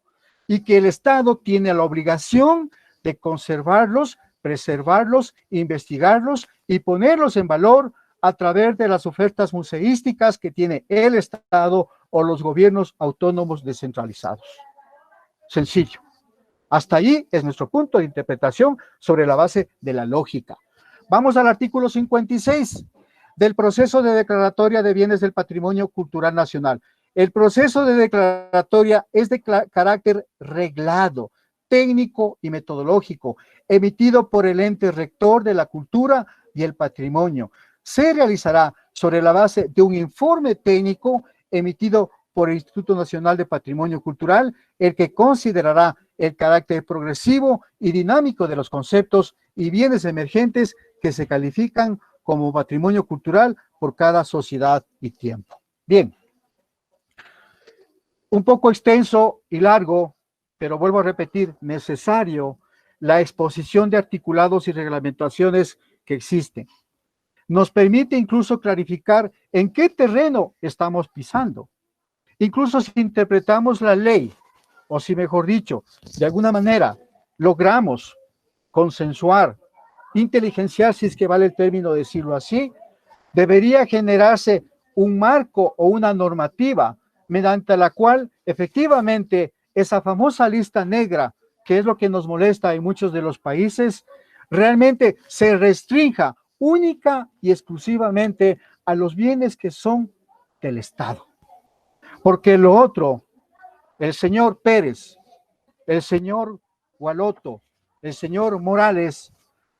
y que el Estado tiene la obligación de conservarlos, preservarlos, investigarlos y ponerlos en valor a través de las ofertas museísticas que tiene el Estado o los gobiernos autónomos descentralizados. Sencillo. Hasta ahí es nuestro punto de interpretación sobre la base de la lógica. Vamos al artículo 56 del proceso de declaratoria de bienes del patrimonio cultural nacional. El proceso de declaratoria es de carácter reglado, técnico y metodológico, emitido por el ente rector de la cultura y el patrimonio. Se realizará sobre la base de un informe técnico emitido por el Instituto Nacional de Patrimonio Cultural, el que considerará el carácter progresivo y dinámico de los conceptos y bienes emergentes que se califican como patrimonio cultural por cada sociedad y tiempo. Bien, un poco extenso y largo, pero vuelvo a repetir, necesario la exposición de articulados y reglamentaciones que existen. Nos permite incluso clarificar en qué terreno estamos pisando. Incluso si interpretamos la ley, o si mejor dicho, de alguna manera logramos consensuar, inteligenciar, si es que vale el término decirlo así, debería generarse un marco o una normativa mediante la cual efectivamente esa famosa lista negra, que es lo que nos molesta en muchos de los países, realmente se restrinja única y exclusivamente a los bienes que son del Estado. Porque lo otro, el señor Pérez, el señor Gualoto, el señor Morales,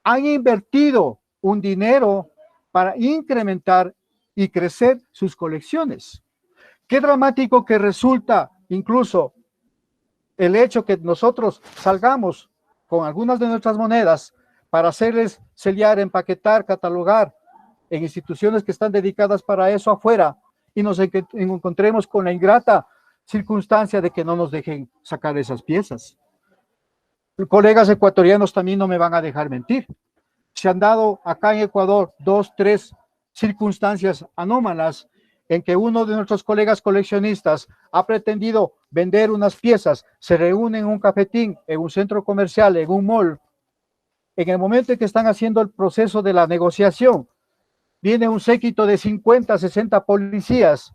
han invertido un dinero para incrementar y crecer sus colecciones. Qué dramático que resulta incluso el hecho que nosotros salgamos con algunas de nuestras monedas para hacerles sellar, empaquetar, catalogar en instituciones que están dedicadas para eso afuera y nos encontremos con la ingrata circunstancia de que no nos dejen sacar esas piezas. Colegas ecuatorianos también no me van a dejar mentir. Se han dado acá en Ecuador 2, 3 circunstancias anómalas en que uno de nuestros colegas coleccionistas ha pretendido vender unas piezas, se reúnen en un cafetín, en un centro comercial, en un mall. En el momento en que están haciendo el proceso de la negociación, viene un séquito de 50, 60 policías,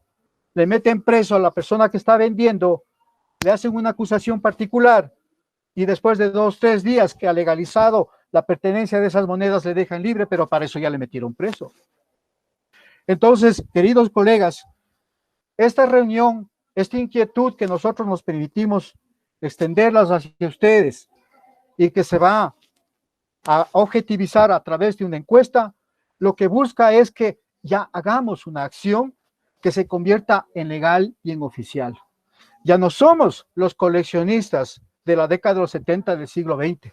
le meten preso a la persona que está vendiendo, le hacen una acusación particular y después de 2, 3 días que ha legalizado la pertenencia de esas monedas le dejan libre, pero para eso ya le metieron preso. Entonces, queridos colegas, esta reunión, esta inquietud que nosotros nos permitimos extenderlas hacia ustedes y que se va a objetivizar a través de una encuesta, lo que busca es que ya hagamos una acción que se convierta en legal y en oficial. Ya no somos los coleccionistas de la década de los 70 del siglo XX.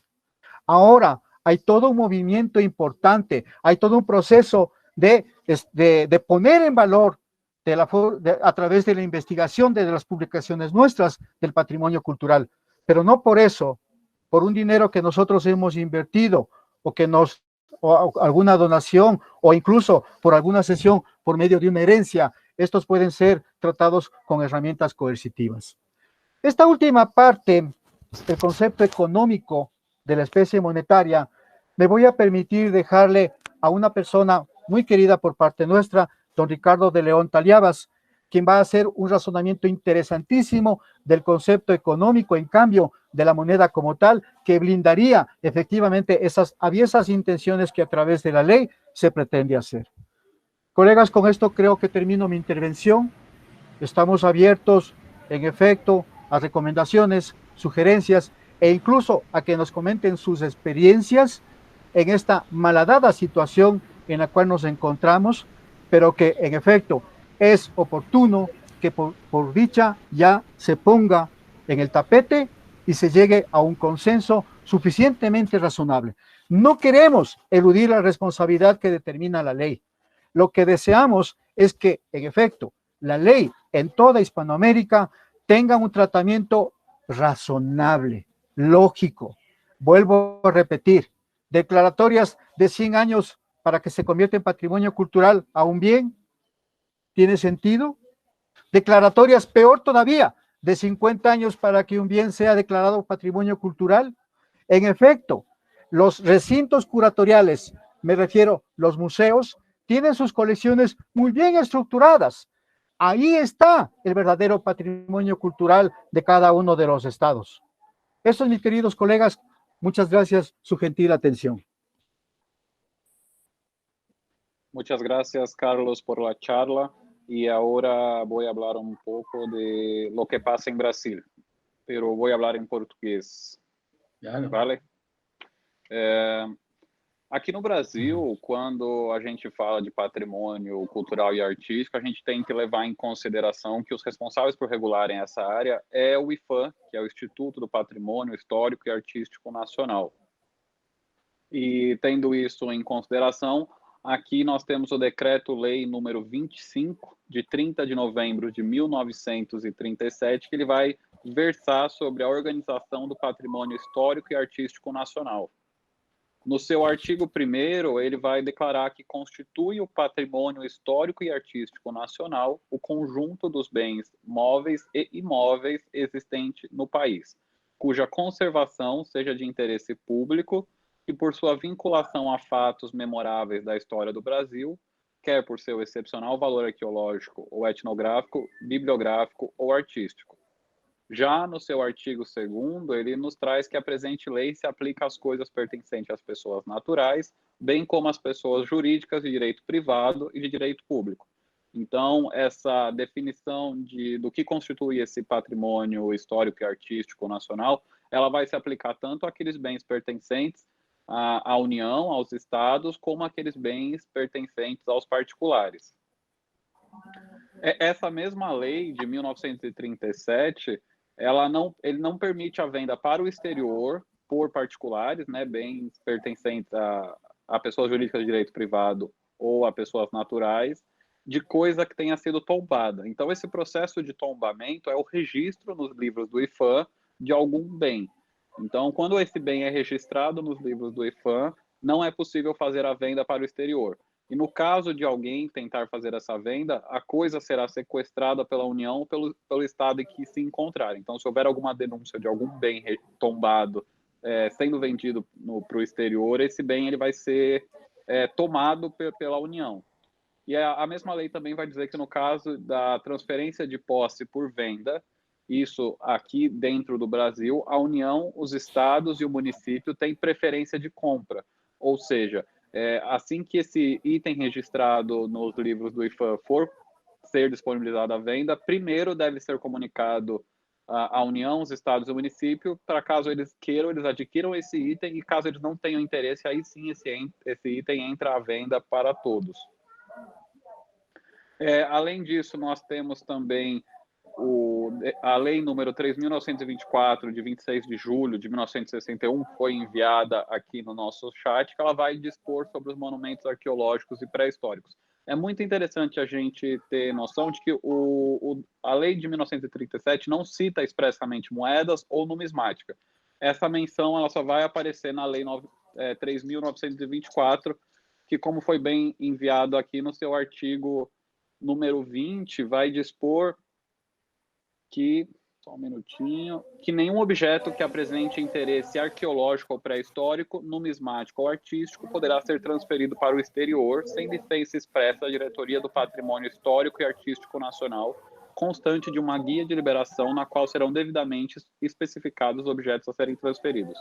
Ahora hay todo un movimiento importante, hay todo un proceso de poner en valor a través de la investigación de las publicaciones nuestras del patrimonio cultural, pero no por eso, por un dinero que nosotros hemos invertido o alguna donación o incluso por alguna cesión por medio de una herencia, estos pueden ser tratados con herramientas coercitivas. Esta última parte, el concepto económico de la especie monetaria, me voy a permitir dejarle a una persona muy querida por parte nuestra, don Ricardo de León Taliabas, quien va a hacer un razonamiento interesantísimo del concepto económico, en cambio, de la moneda como tal, que blindaría efectivamente esas aviesas intenciones que a través de la ley se pretende hacer. Colegas, con esto creo que termino mi intervención. Estamos abiertos, en efecto, a recomendaciones, sugerencias e incluso a que nos comenten sus experiencias en esta malhadada situación en la cual nos encontramos, pero que en efecto es oportuno que por dicha ya se ponga en el tapete y se llegue a un consenso suficientemente razonable. No queremos eludir la responsabilidad que determina la ley. Lo que deseamos es que, en efecto, la ley en toda Hispanoamérica tenga un tratamiento razonable, lógico. Vuelvo a repetir, declaratorias de 100 años para que se convierta en patrimonio cultural a un bien, ¿tiene sentido? Declaratorias, peor todavía, de 50 años para que un bien sea declarado patrimonio cultural. En efecto, los recintos curatoriales, me refiero los museos, tienen sus colecciones muy bien estructuradas. Ahí está el verdadero patrimonio cultural de cada uno de los estados. Eso, mis queridos colegas, muchas gracias su gentil atención. Muchas gracias, Carlos, por la charla. Y ahora voy a hablar un poco de lo que pasa en Brasil, pero voy a hablar en portugués. Claro. Vale? Aqui no Brasil, quando a gente fala de patrimônio cultural e artístico, a gente tem que levar em consideração que os responsáveis por regularem essa área é o IPHAN, que é o Instituto do Patrimônio Histórico e Artístico Nacional. E tendo isso em consideração, aqui nós temos o Decreto-Lei número 25, de 30 de novembro de 1937, que ele vai versar sobre a organização do patrimônio histórico e artístico nacional. No seu artigo 1º, ele vai declarar que constitui o patrimônio histórico e artístico nacional o conjunto dos bens móveis e imóveis existentes no país, cuja conservação seja de interesse público e por sua vinculação a fatos memoráveis da história do Brasil, quer por seu excepcional valor arqueológico ou etnográfico, bibliográfico ou artístico. Já no seu artigo 2º, ele nos traz que a presente lei se aplica às coisas pertencentes às pessoas naturais, bem como às pessoas jurídicas de direito privado e de direito público. Então, essa definição do que constitui esse patrimônio histórico e artístico nacional, ela vai se aplicar tanto àqueles bens pertencentes à União, aos estados, como àqueles bens pertencentes aos particulares. Essa mesma lei de 1937, ele não permite a venda para o exterior por particulares, né, bens pertencentes a pessoas jurídicas de direito privado ou a pessoas naturais, de coisa que tenha sido tombada. Então, esse processo de tombamento é o registro nos livros do IPHAN de algum bem. Então, quando esse bem é registrado nos livros do IPHAN, não é possível fazer a venda para o exterior. E no caso de alguém tentar fazer essa venda, a coisa será sequestrada pela União ou pelo Estado em que se encontrar. Então, se houver alguma denúncia de algum bem tombado sendo vendido para o exterior, esse bem ele vai ser tomado pela União. E a mesma lei também vai dizer que no caso da transferência de posse por venda, isso aqui dentro do Brasil, a União, os estados e o município têm preferência de compra. Ou seja, assim que esse item registrado nos livros do IPHAN for ser disponibilizado à venda, primeiro deve ser comunicado à União, os estados e o município, para caso eles queiram, eles adquiram esse item, e caso eles não tenham interesse, aí sim esse item entra à venda para todos. Além disso, nós temos também a lei número 3.924, de 26 de julho de 1961, foi enviada aqui no nosso chat, que ela vai dispor sobre os monumentos arqueológicos e pré-históricos. É muito interessante a gente ter noção de que a lei de 1937 não cita expressamente moedas ou numismática. Essa menção ela só vai aparecer na lei 3.924, que, como foi bem enviado aqui no seu artigo número 20, vai dispor que, só um minutinho, que nenhum objeto que apresente interesse arqueológico ou pré-histórico, numismático ou artístico poderá ser transferido para o exterior sem licença expressa da Diretoria do Patrimônio Histórico e Artístico Nacional, constante de uma guia de liberação na qual serão devidamente especificados os objetos a serem transferidos.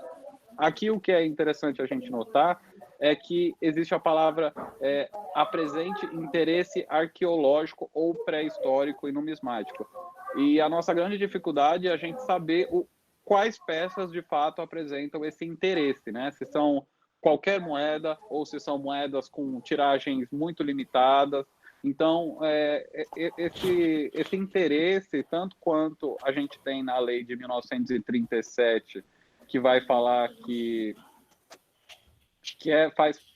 Aqui o que é interessante a gente notar é que existe a palavra apresente interesse arqueológico ou pré-histórico e numismático. E a nossa grande dificuldade é a gente saber quais peças de fato apresentam esse interesse, né? Se são qualquer moeda ou se são moedas com tiragens muito limitadas. Então, esse interesse, tanto quanto a gente tem na lei de 1937, que vai falar que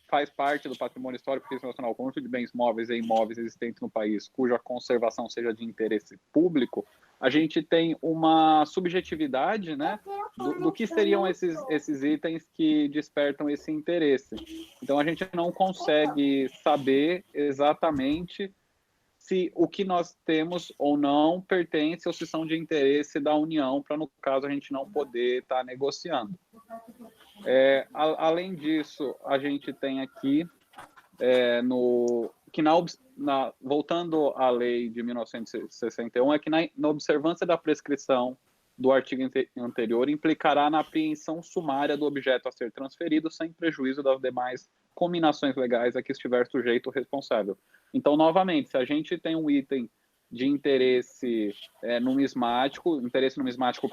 faz parte do patrimônio histórico e nacional, conjunto de bens móveis e imóveis existentes no país, cuja conservação seja de interesse público, a gente tem uma subjetividade, né, do que seriam esses itens que despertam esse interesse. Então, a gente não consegue saber exatamente se o que nós temos ou não pertence ou se são de interesse da União, para, no caso, a gente não poder estar negociando. Além disso, a gente tem aqui, voltando à lei de 1961, é que na observância da prescrição do artigo anterior, implicará na apreensão sumária do objeto a ser transferido, sem prejuízo das demais combinações legais a que estiver sujeito o responsável. Então, novamente, se a gente tem um item de interesse numismático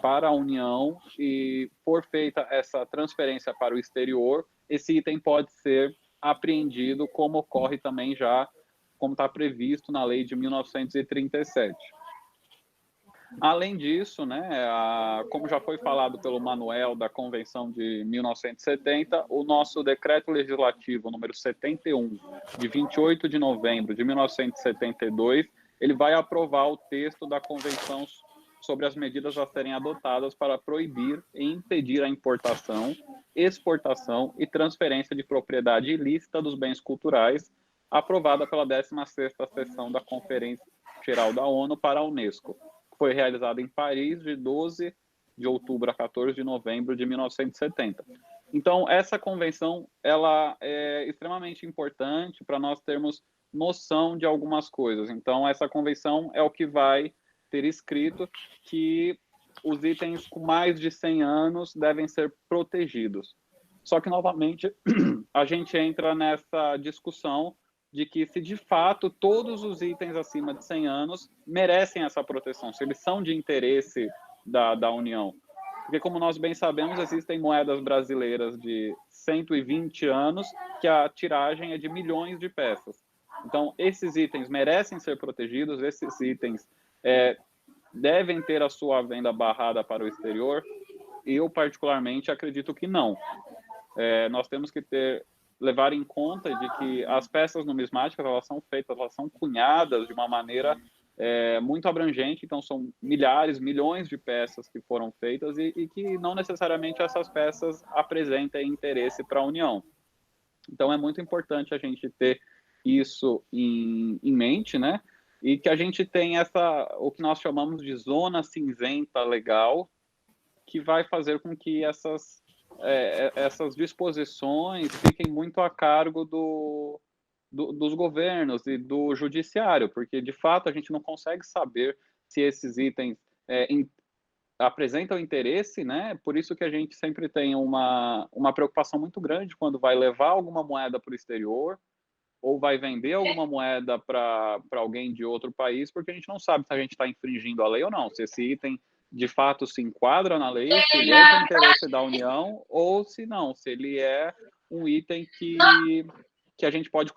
para a União, e for feita essa transferência para o exterior, esse item pode ser apreendido, como ocorre também já, como está previsto na lei de 1937. Além disso, né, como já foi falado pelo Manuel da Convenção de 1970, o nosso Decreto Legislativo número 71, de 28 de novembro de 1972, ele vai aprovar o texto da Convenção sobre as medidas a serem adotadas para proibir e impedir a importação, exportação e transferência de propriedade ilícita dos bens culturais, aprovada pela 16ª sessão da Conferência Geral da ONU para a Unesco. Foi realizada em Paris de 12 de outubro a 14 de novembro de 1970. Então, essa convenção ela é extremamente importante para nós termos noção de algumas coisas. Então, essa convenção é o que vai ter escrito que os itens com mais de 100 anos devem ser protegidos. Só que, novamente, a gente entra nessa discussão de que se de fato todos os itens acima de 100 anos merecem essa proteção, se eles são de interesse da União. Porque, como nós bem sabemos, existem moedas brasileiras de 120 anos que a tiragem é de milhões de peças. Então, esses itens merecem ser protegidos, esses itens devem ter a sua venda barrada para o exterior. Eu, particularmente, acredito que não. Nós temos que levar em conta de que as peças numismáticas, elas são feitas, elas são cunhadas de uma maneira muito abrangente, então são milhares, milhões de peças que foram feitas e que não necessariamente essas peças apresentem interesse para a União. Então é muito importante a gente ter isso em mente, né? E que a gente tem o que nós chamamos de zona cinzenta legal, que vai fazer com que essas disposições fiquem muito a cargo dos governos e do judiciário, porque, de fato, a gente não consegue saber se esses itens apresentam interesse, né? Por isso que a gente sempre tem uma preocupação muito grande quando vai levar alguma moeda para o exterior ou vai vender alguma moeda para alguém de outro país, porque a gente não sabe se a gente está infringindo a lei ou não, se esse item de fato se enquadra na lei, se ele é de interesse da União, ou se não, se ele é um item que a gente pode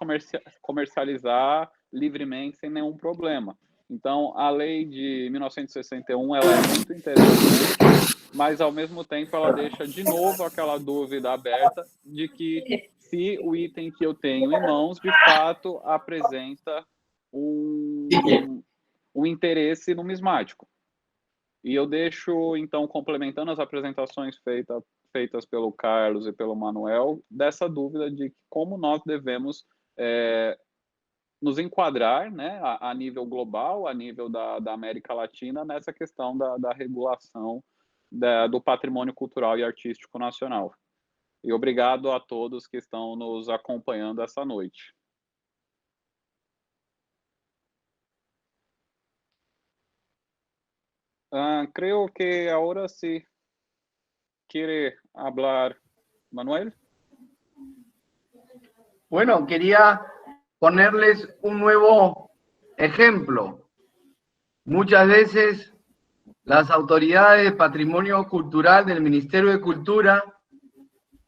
comercializar livremente sem nenhum problema. Então, a lei de 1961 ela é muito interessante, mas, ao mesmo tempo, ela deixa de novo aquela dúvida aberta de que se o item que eu tenho em mãos, de fato, apresenta um interesse numismático. E eu deixo, então, complementando as apresentações feitas pelo Carlos e pelo Manuel, dessa dúvida de como nós devemos nos enquadrar, né, a nível global, a nível da América Latina, nessa questão da regulação do patrimônio cultural e artístico nacional. E obrigado a todos que estão nos acompanhando essa noite. Creo que ahora sí quiere hablar Manuel. Bueno, quería ponerles un nuevo ejemplo. Muchas veces las autoridades de patrimonio cultural del Ministerio de Cultura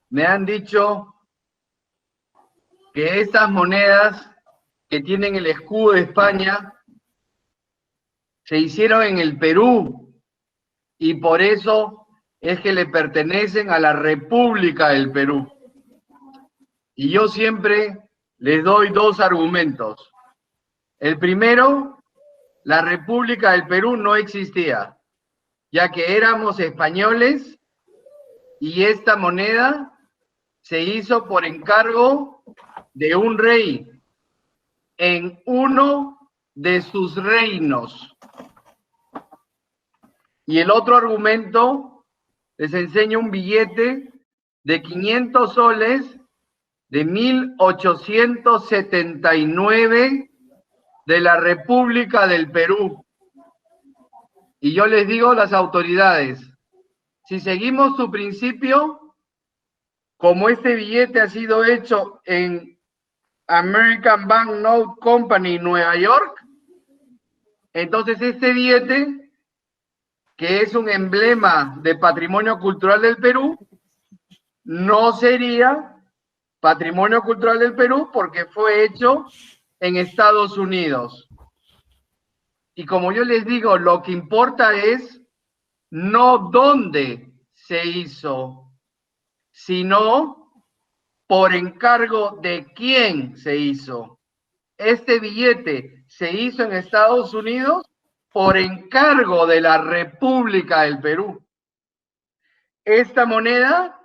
me han dicho que estas monedas que tienen el escudo de España se hicieron en el Perú y por eso es que le pertenecen a la República del Perú. Y yo siempre les doy dos argumentos. El primero, la República del Perú no existía, ya que éramos españoles y esta moneda se hizo por encargo de un rey en uno de sus reinos. Y el otro argumento, les enseño un billete de 500 soles de 1879 de la República del Perú. Y yo les digo a las autoridades, si seguimos su principio, como este billete ha sido hecho en American Bank Note Company, Nueva York, entonces este billete, que es un emblema de patrimonio cultural del Perú, no sería patrimonio cultural del Perú porque fue hecho en Estados Unidos. Y como yo les digo, lo que importa es no dónde se hizo, sino por encargo de quién se hizo. Este billete se hizo en Estados Unidos por encargo de la República del Perú. Esta moneda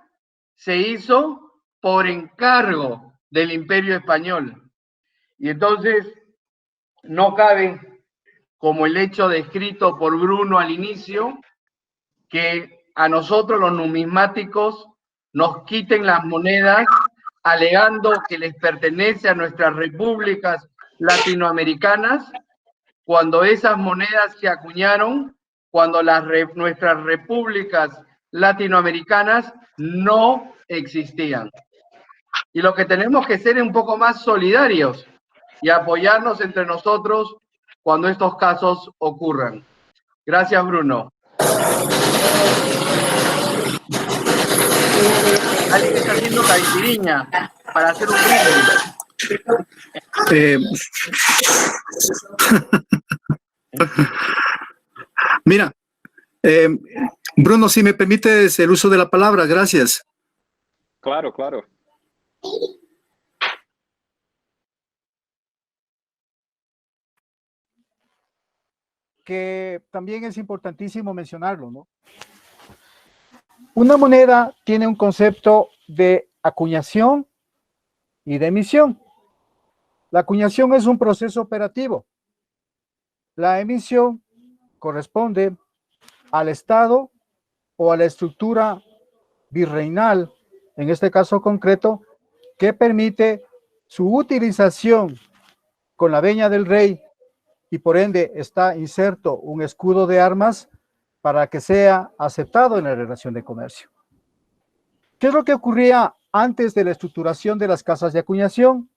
se hizo por encargo del Imperio Español. Y entonces no cabe, como el hecho descrito por Bruno al inicio, que a nosotros los numismáticos nos quiten las monedas alegando que les pertenece a nuestras repúblicas latinoamericanas, cuando esas monedas se acuñaron cuando nuestras repúblicas latinoamericanas no existían. Y lo que tenemos que ser es un poco más solidarios y apoyarnos entre nosotros cuando estos casos ocurran. Gracias, Bruno. Alguien está haciendo caipiriña para hacer un brindis. Mira, Bruno, si me permites el uso de la palabra, gracias. Claro, claro. Que también es importantísimo mencionarlo, ¿no? Una moneda tiene un concepto de acuñación y de emisión. La acuñación es un proceso operativo. La emisión corresponde al Estado o a la estructura virreinal, en este caso concreto, que permite su utilización con la venia del rey y por ende está inserto un escudo de armas para que sea aceptado en la relación de comercio. ¿Qué es lo que ocurría antes de la estructuración de las casas de acuñación?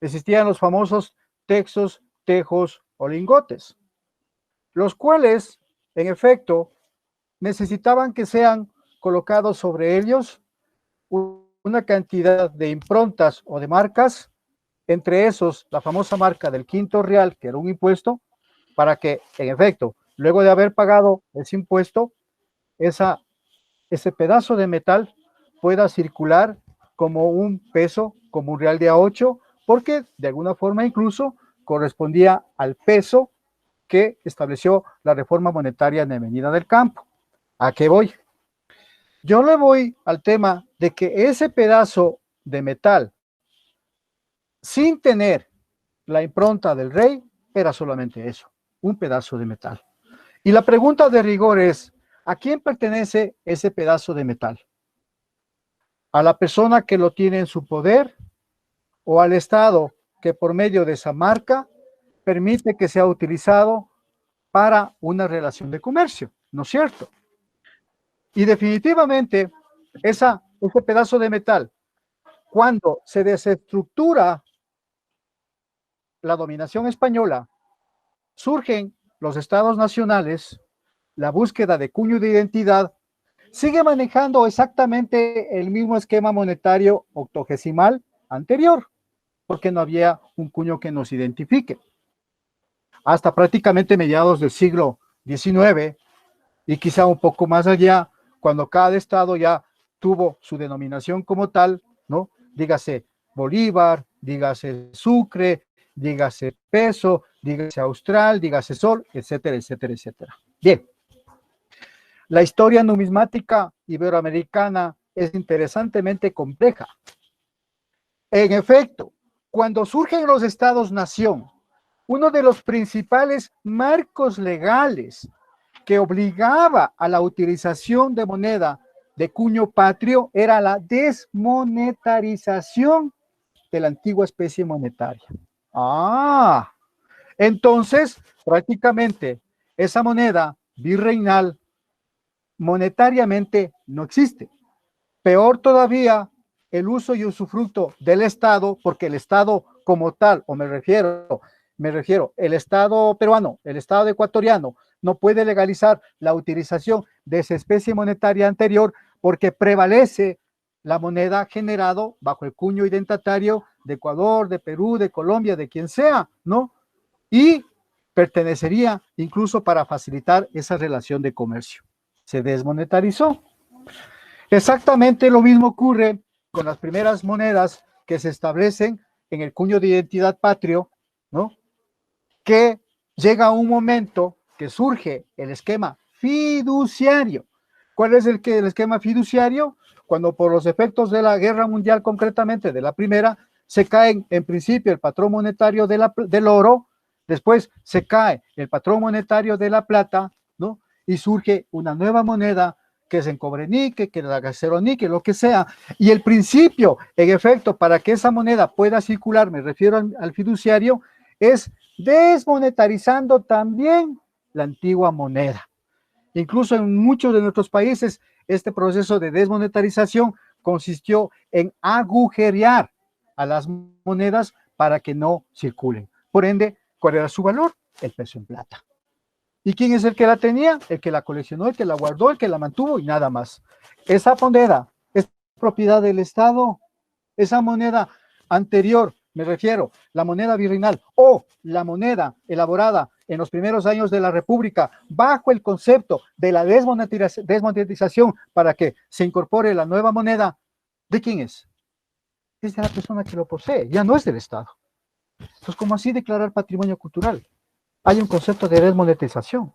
Existían los famosos textos, tejos o lingotes, los cuales, en efecto, necesitaban que sean colocados sobre ellos una cantidad de improntas o de marcas, entre esos la famosa marca del quinto real, que era un impuesto, para que, en efecto, luego de haber pagado ese impuesto, ese pedazo de metal pueda circular como un peso, como un real de A8, porque de alguna forma incluso correspondía al peso que estableció la reforma monetaria en Avenida del Campo. ¿A qué voy? Yo le voy al tema de que ese pedazo de metal, sin tener la impronta del rey, era solamente eso, un pedazo de metal. Y la pregunta de rigor es, ¿a quién pertenece ese pedazo de metal? ¿A la persona que lo tiene en su poder o al Estado que por medio de esa marca permite que sea utilizado para una relación de comercio? ¿No es cierto? Y definitivamente ese pedazo de metal, cuando se desestructura la dominación española, surgen los estados nacionales, la búsqueda de cuño de identidad, sigue manejando exactamente el mismo esquema monetario octogesimal anterior, porque no había un cuño que nos identifique. Hasta prácticamente mediados del siglo XIX y quizá un poco más allá, cuando cada estado ya tuvo su denominación como tal, ¿no? Dígase Bolívar, dígase Sucre, dígase peso, dígase austral, dígase sol, etcétera, etcétera, etcétera. Bien. La historia numismática iberoamericana es interesantemente compleja. En efecto, cuando surgen los estados-nación, uno de los principales marcos legales que obligaba a la utilización de moneda de cuño patrio era la desmonetarización de la antigua especie monetaria. Entonces, prácticamente, esa moneda virreinal monetariamente no existe. Peor todavía, el uso y usufructo del Estado, porque el Estado como tal, o me refiero, el Estado peruano, el Estado ecuatoriano, no puede legalizar la utilización de esa especie monetaria anterior porque prevalece la moneda generado bajo el cuño identatario de Ecuador, de Perú, de Colombia, de quien sea, ¿no? Y pertenecería incluso para facilitar esa relación de comercio. Se desmonetarizó. Exactamente lo mismo ocurre con las primeras monedas que se establecen en el cuño de identidad patrio, ¿no? Que llega un momento que surge el esquema fiduciario. ¿Cuál es el esquema fiduciario? Cuando por los efectos de la guerra mundial, concretamente de la primera, se cae en principio el patrón monetario del oro, después se cae el patrón monetario de la plata, ¿no? Y surge una nueva moneda que es en cobre níquel, que es la acero níquel, lo que sea. Y el principio, en efecto, para que esa moneda pueda circular, me refiero al fiduciario, es desmonetarizando también la antigua moneda. Incluso en muchos de nuestros países, este proceso de desmonetarización consistió en agujerear a las monedas para que no circulen. Por ende, ¿cuál era su valor? El peso en plata. ¿Y quién es el que la tenía? El que la coleccionó, el que la guardó, el que la mantuvo y nada más. Esa moneda es propiedad del Estado. Esa moneda anterior, me refiero, la moneda virreinal o la moneda elaborada en los primeros años de la República bajo el concepto de la desmonetización para que se incorpore la nueva moneda, ¿de quién es? Es de la persona que lo posee, ya no es del Estado. Entonces, ¿cómo así declarar patrimonio cultural? Hay un concepto de desmonetización.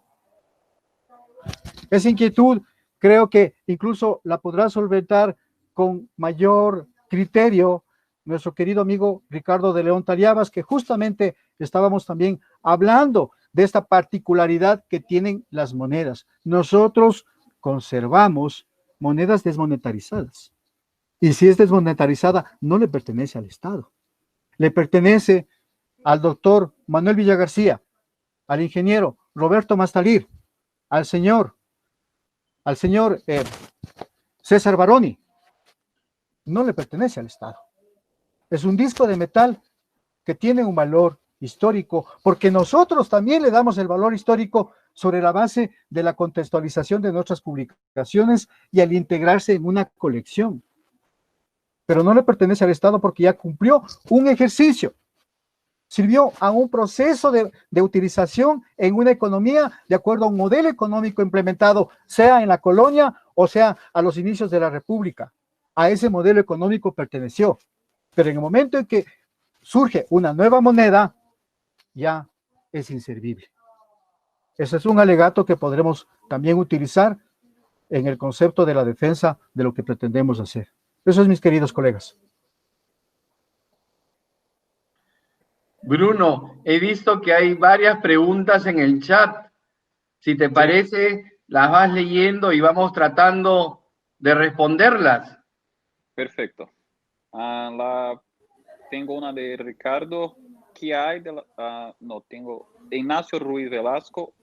Esa inquietud creo que incluso la podrá solventar con mayor criterio nuestro querido amigo Ricardo de León Taliabas, que justamente estábamos también hablando de esta particularidad que tienen las monedas. Nosotros conservamos monedas desmonetarizadas. Y si es desmonetarizada, no le pertenece al Estado. Le pertenece al doctor Manuel Villagarcía, al ingeniero Roberto Mastalir, al señor César Baroni. No le pertenece al Estado. Es un disco de metal que tiene un valor histórico, porque nosotros también le damos el valor histórico sobre la base de la contextualización de nuestras publicaciones y al integrarse en una colección. Pero no le pertenece al Estado porque ya cumplió un ejercicio. Sirvió a un proceso de utilización en una economía de acuerdo a un modelo económico implementado, sea en la colonia o sea a los inicios de la República. A ese modelo económico perteneció. Pero en el momento en que surge una nueva moneda, ya es inservible. Ese es un alegato que podremos también utilizar en el concepto de la defensa de lo que pretendemos hacer. Eso es, mis queridos colegas. Bruno, he visto que hay varias preguntas en el chat. Si te parece, las vas leyendo y vamos tratando de responderlas. Perfecto. Tengo una de Ricardo. ¿Qué hay de tengo Ignacio Ruiz Velasco.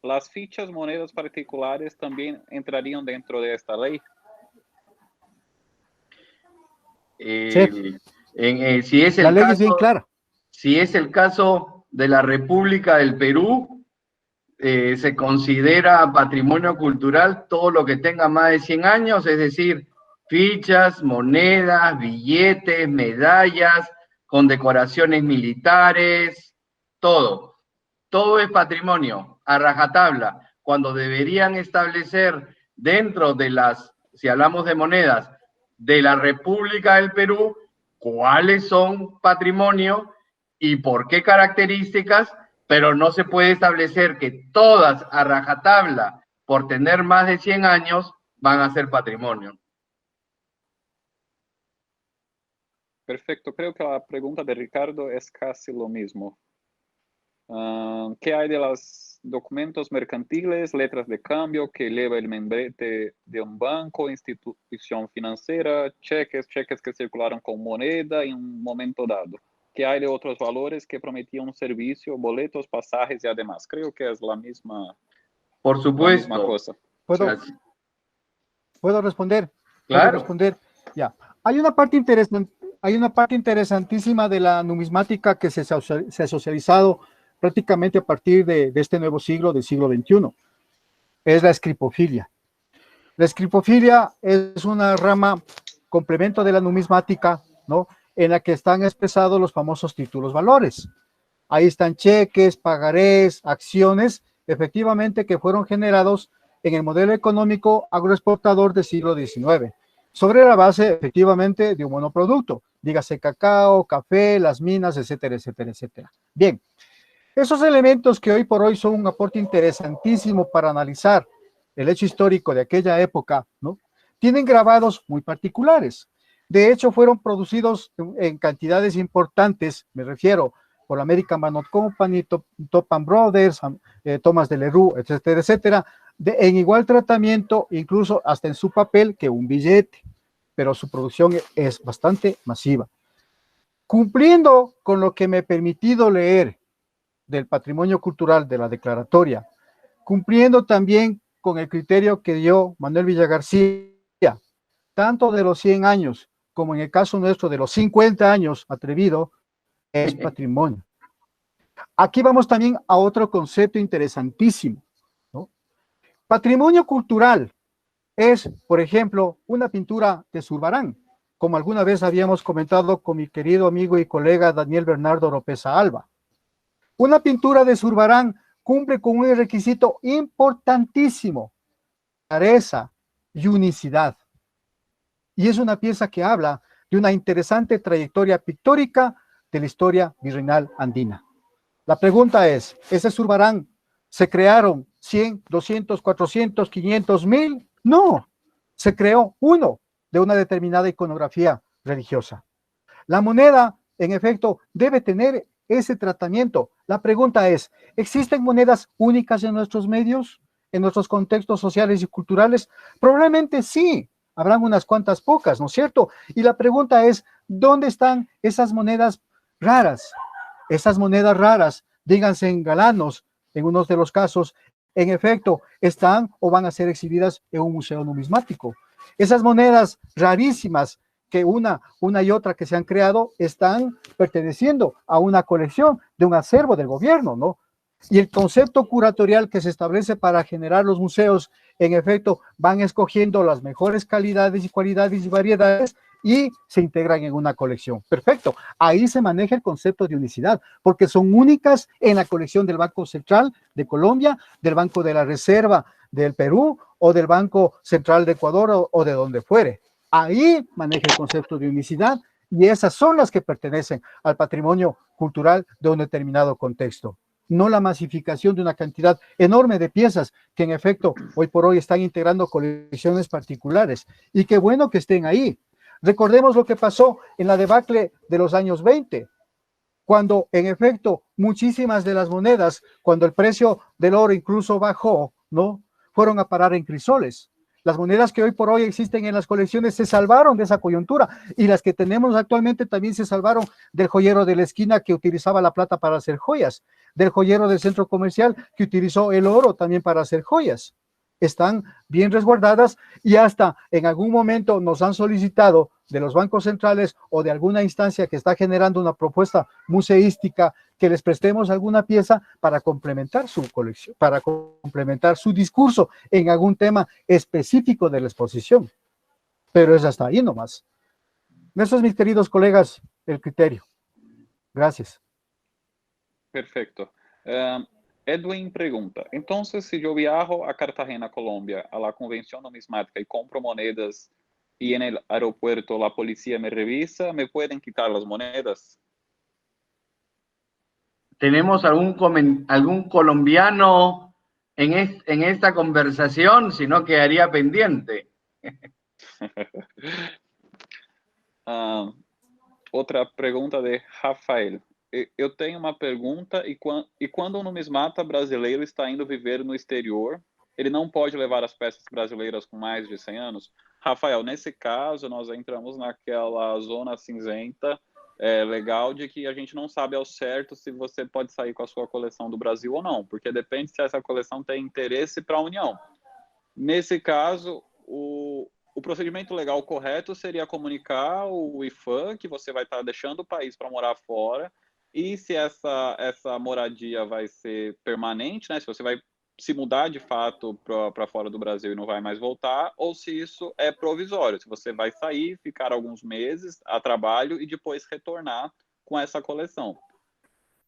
¿Las fichas monedas particulares también entrarían dentro de esta ley? Sí. Si es el la ley caso, es bien clara. Si es el caso de la República del Perú, se considera patrimonio cultural todo lo que tenga más de 100 años, es decir, fichas, monedas, billetes, medallas, condecoraciones militares, todo. Todo es patrimonio, a rajatabla, cuando deberían establecer dentro de las, si hablamos de monedas, de la República del Perú, cuáles son patrimonio y por qué características, pero no se puede establecer que todas a rajatabla, por tener más de 100 años, van a ser patrimonio. Perfecto, creo que la pregunta de Ricardo es casi lo mismo. ¿Qué hay de los documentos mercantiles, letras de cambio que lleva el membrete de un banco, institución financiera, cheques que circularon con moneda en un momento dado? ¿Qué hay de otros valores que prometían un servicio, boletos, pasajes y además? Creo que es la misma, Por supuesto. la misma cosa. ¿Puedo responder? Claro. ¿Puedo responder? Ya. Hay una parte interesantísima de la numismática que se ha socializado prácticamente a partir de este nuevo siglo, del siglo XXI. Es la escripofilia. La escripofilia es una rama complemento de la numismática, ¿no?, en la que están expresados los famosos títulos valores. Ahí están cheques, pagarés, acciones, efectivamente, que fueron generados en el modelo económico agroexportador del siglo XIX, sobre la base, efectivamente, de un monoproducto, dígase cacao, café, las minas, etcétera, etcétera, etcétera. Bien, esos elementos que hoy por hoy son un aporte interesantísimo para analizar el hecho histórico de aquella época, ¿no?, tienen grabados muy particulares. De hecho, fueron producidos en cantidades importantes, me refiero, por American Banknote Company, Topham Brothers, Thomas de Leroux, etcétera, etcétera, en igual tratamiento, incluso hasta en su papel, que un billete, pero su producción es bastante masiva. Cumpliendo con lo que me he permitido leer del patrimonio cultural de la declaratoria, cumpliendo también con el criterio que dio Manuel Villagarcía, tanto de los 100 años como en el caso nuestro de los 50 años, atrevido, es patrimonio. Aquí vamos también a otro concepto interesantísimo, ¿no? Patrimonio cultural es, por ejemplo, una pintura de Zurbarán, como alguna vez habíamos comentado con mi querido amigo y colega Daniel Bernardo Oropeza Alba. Una pintura de Zurbarán cumple con un requisito importantísimo: clareza y unicidad. Y es una pieza que habla de una interesante trayectoria pictórica de la historia virreinal andina. La pregunta es, ¿ese Zurbarán se crearon 100, 200, 400, 500, 1000? No, se creó uno de una determinada iconografía religiosa. La moneda, en efecto, debe tener ese tratamiento. La pregunta es, ¿existen monedas únicas en nuestros medios, en nuestros contextos sociales y culturales? Probablemente sí, habrán unas cuantas pocas, ¿no es cierto? Y la pregunta es, ¿dónde están esas monedas raras? Esas monedas raras, díganse en galanos, en unos de los casos, en efecto, están o van a ser exhibidas en un museo numismático. Esas monedas rarísimas, que una y otra que se han creado, están perteneciendo a una colección de un acervo del gobierno, ¿no? Y el concepto curatorial que se establece para generar los museos, en efecto, van escogiendo las mejores calidades y cualidades y variedades y se integran en una colección. Perfecto. Ahí se maneja el concepto de unicidad, porque son únicas en la colección del Banco Central de Colombia, del Banco de la Reserva del Perú o del Banco Central de Ecuador o de donde fuere. Ahí maneja el concepto de unicidad y esas son las que pertenecen al patrimonio cultural de un determinado contexto. No la masificación de una cantidad enorme de piezas que en efecto hoy por hoy están integrando colecciones particulares. Y qué bueno que estén ahí. Recordemos lo que pasó en la debacle de los años 20, cuando en efecto muchísimas de las monedas, cuando el precio del oro incluso bajó, ¿no?, fueron a parar en crisoles. Las monedas que hoy por hoy existen en las colecciones se salvaron de esa coyuntura y las que tenemos actualmente también se salvaron del joyero de la esquina que utilizaba la plata para hacer joyas, del joyero del centro comercial que utilizó el oro también para hacer joyas. Están bien resguardadas y hasta en algún momento nos han solicitado de los bancos centrales o de alguna instancia que está generando una propuesta museística que les prestemos alguna pieza para complementar su colección, para complementar su discurso en algún tema específico de la exposición. Pero es hasta ahí nomás. Eso es, mis queridos colegas, el criterio. Gracias. Perfecto. Edwin pregunta, entonces si yo viajo a Cartagena, Colombia, a la convención numismática y compro monedas y en el aeropuerto la policía me revisa, ¿me pueden quitar las monedas? ¿Tenemos algún colombiano en esta conversación? Si no, quedaría pendiente. Outra pergunta de Rafael. Eu tenho uma pergunta, e quando um numismata brasileiro está indo viver no exterior, ele não pode levar as peças brasileiras com mais de 100 anos? Rafael, nesse caso, nós entramos naquela zona cinzenta legal de que a gente não sabe ao certo se você pode sair com a sua coleção do Brasil ou não, porque depende se essa coleção tem interesse para a União. Nesse caso, o procedimento legal correto seria comunicar o IFAM que você vai estar deixando o país para morar fora, e se essa moradia vai ser permanente, né, se você vai se mudar de fato para fora do Brasil e não vai mais voltar, ou se isso é provisório, se você vai sair, ficar alguns meses a trabalho e depois retornar com essa coleção.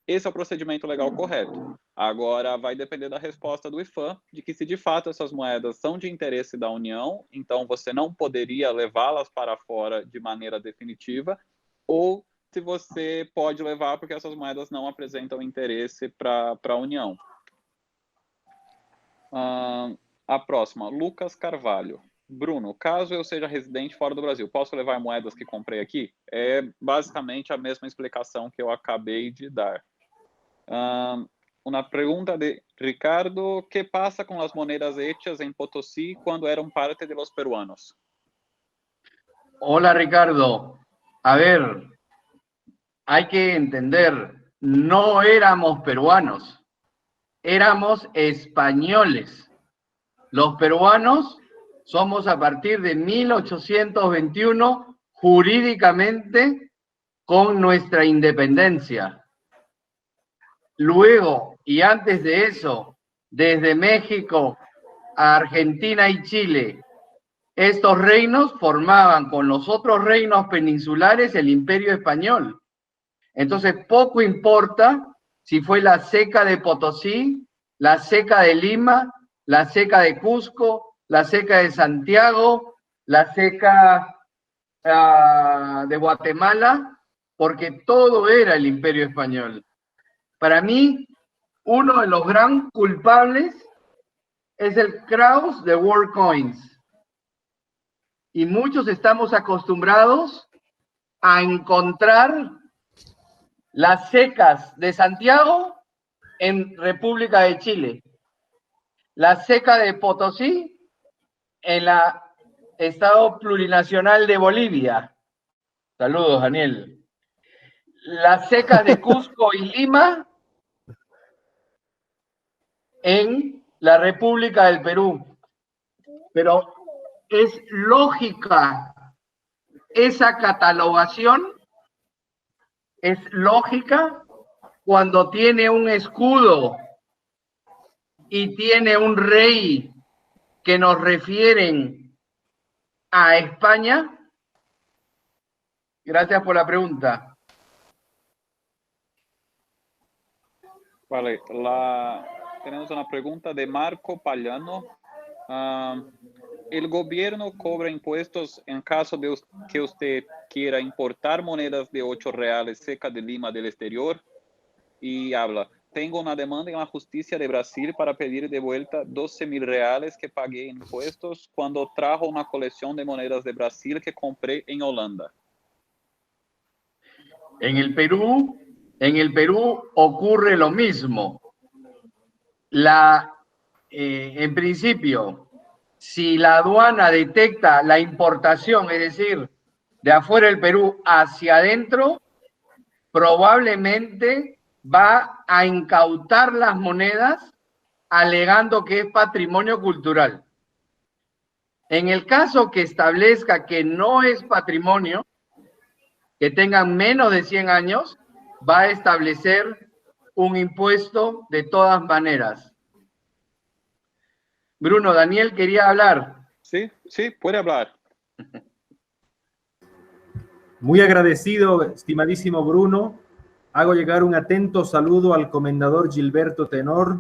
Esse é o procedimento legal correto. Agora, vai depender da resposta do IFAM, de que se de fato essas moedas são de interesse da União, então você não poderia levá-las para fora de maneira definitiva, ou se você pode levar porque essas moedas não apresentam interesse para a União. A próxima, Lucas Carvalho. Bruno, caso eu seja residente fora do Brasil, posso levar moedas que comprei aqui? É basicamente a mesma explicação que eu acabei de dar. Una pregunta de Ricardo, ¿qué pasa con las monedas hechas en Potosí cuando eran parte de los peruanos? Hola, Ricardo. A ver, hay que entender, no éramos peruanos, éramos españoles. Los peruanos somos a partir de 1821 jurídicamente con nuestra independencia. Luego, y antes de eso, desde México a Argentina y Chile, estos reinos formaban con los otros reinos peninsulares el Imperio Español. Entonces, poco importa si fue la Ceca de Potosí, la Ceca de Lima, la Ceca de Cusco, la Ceca de Santiago, la Ceca de Guatemala, porque todo era el Imperio Español. Para mí, uno de los gran culpables es el Kraus de World Coins. Y muchos estamos acostumbrados a encontrar las secas de Santiago en República de Chile, la seca de Potosí en la Estado Plurinacional de Bolivia. Saludos, Daniel. Las secas de Cusco y Lima en la República del Perú. Pero es lógica esa catalogación, es lógica cuando tiene un escudo y tiene un rey que nos refieren a España. Gracias por la pregunta. Vale, tenemos una pregunta de Marco Pallano. ¿El gobierno cobra impuestos en caso de que usted quiera importar monedas de 8 reales seca de Lima del exterior? Y habla, tengo una demanda en la justicia de Brasil para pedir de vuelta 12.000 reales que pagué en impuestos cuando trajo una colección de monedas de Brasil que compré en Holanda. En el Perú ocurre lo mismo. En principio, si la aduana detecta la importación, es decir, de afuera del Perú hacia adentro, probablemente va a incautar las monedas alegando que es patrimonio cultural. En el caso que establezca que no es patrimonio, que tengan menos de 100 años, va a establecer un impuesto de todas maneras. Bruno, Daniel quería hablar. Sí, puede hablar. Muy agradecido, estimadísimo Bruno. Hago llegar un atento saludo al comendador Gilberto Tenor,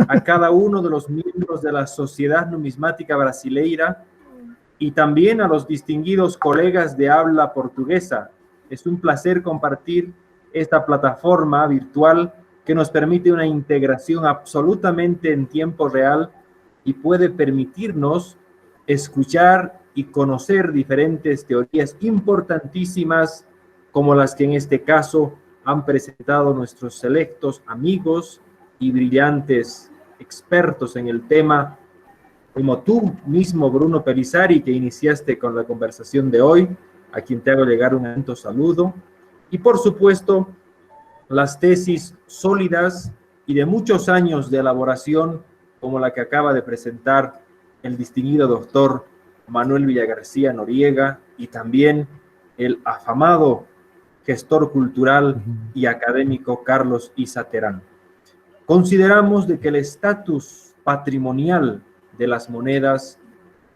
a cada uno de los miembros de la Sociedad Numismática Brasileira y también a los distinguidos colegas de habla portuguesa. Es un placer compartir esta plataforma virtual que nos permite una integración absolutamente en tiempo real y puede permitirnos escuchar y conocer diferentes teorías importantísimas como las que en este caso han presentado nuestros selectos amigos y brillantes expertos en el tema, como tú mismo, Bruno Pelizari, que iniciaste con la conversación de hoy, a quien te hago llegar un atento saludo, y por supuesto las tesis sólidas y de muchos años de elaboración como la que acaba de presentar el distinguido doctor Manuel Villagarcía Noriega y también el afamado gestor cultural y académico Carlos Isa Terán. Consideramos de que el estatus patrimonial de las monedas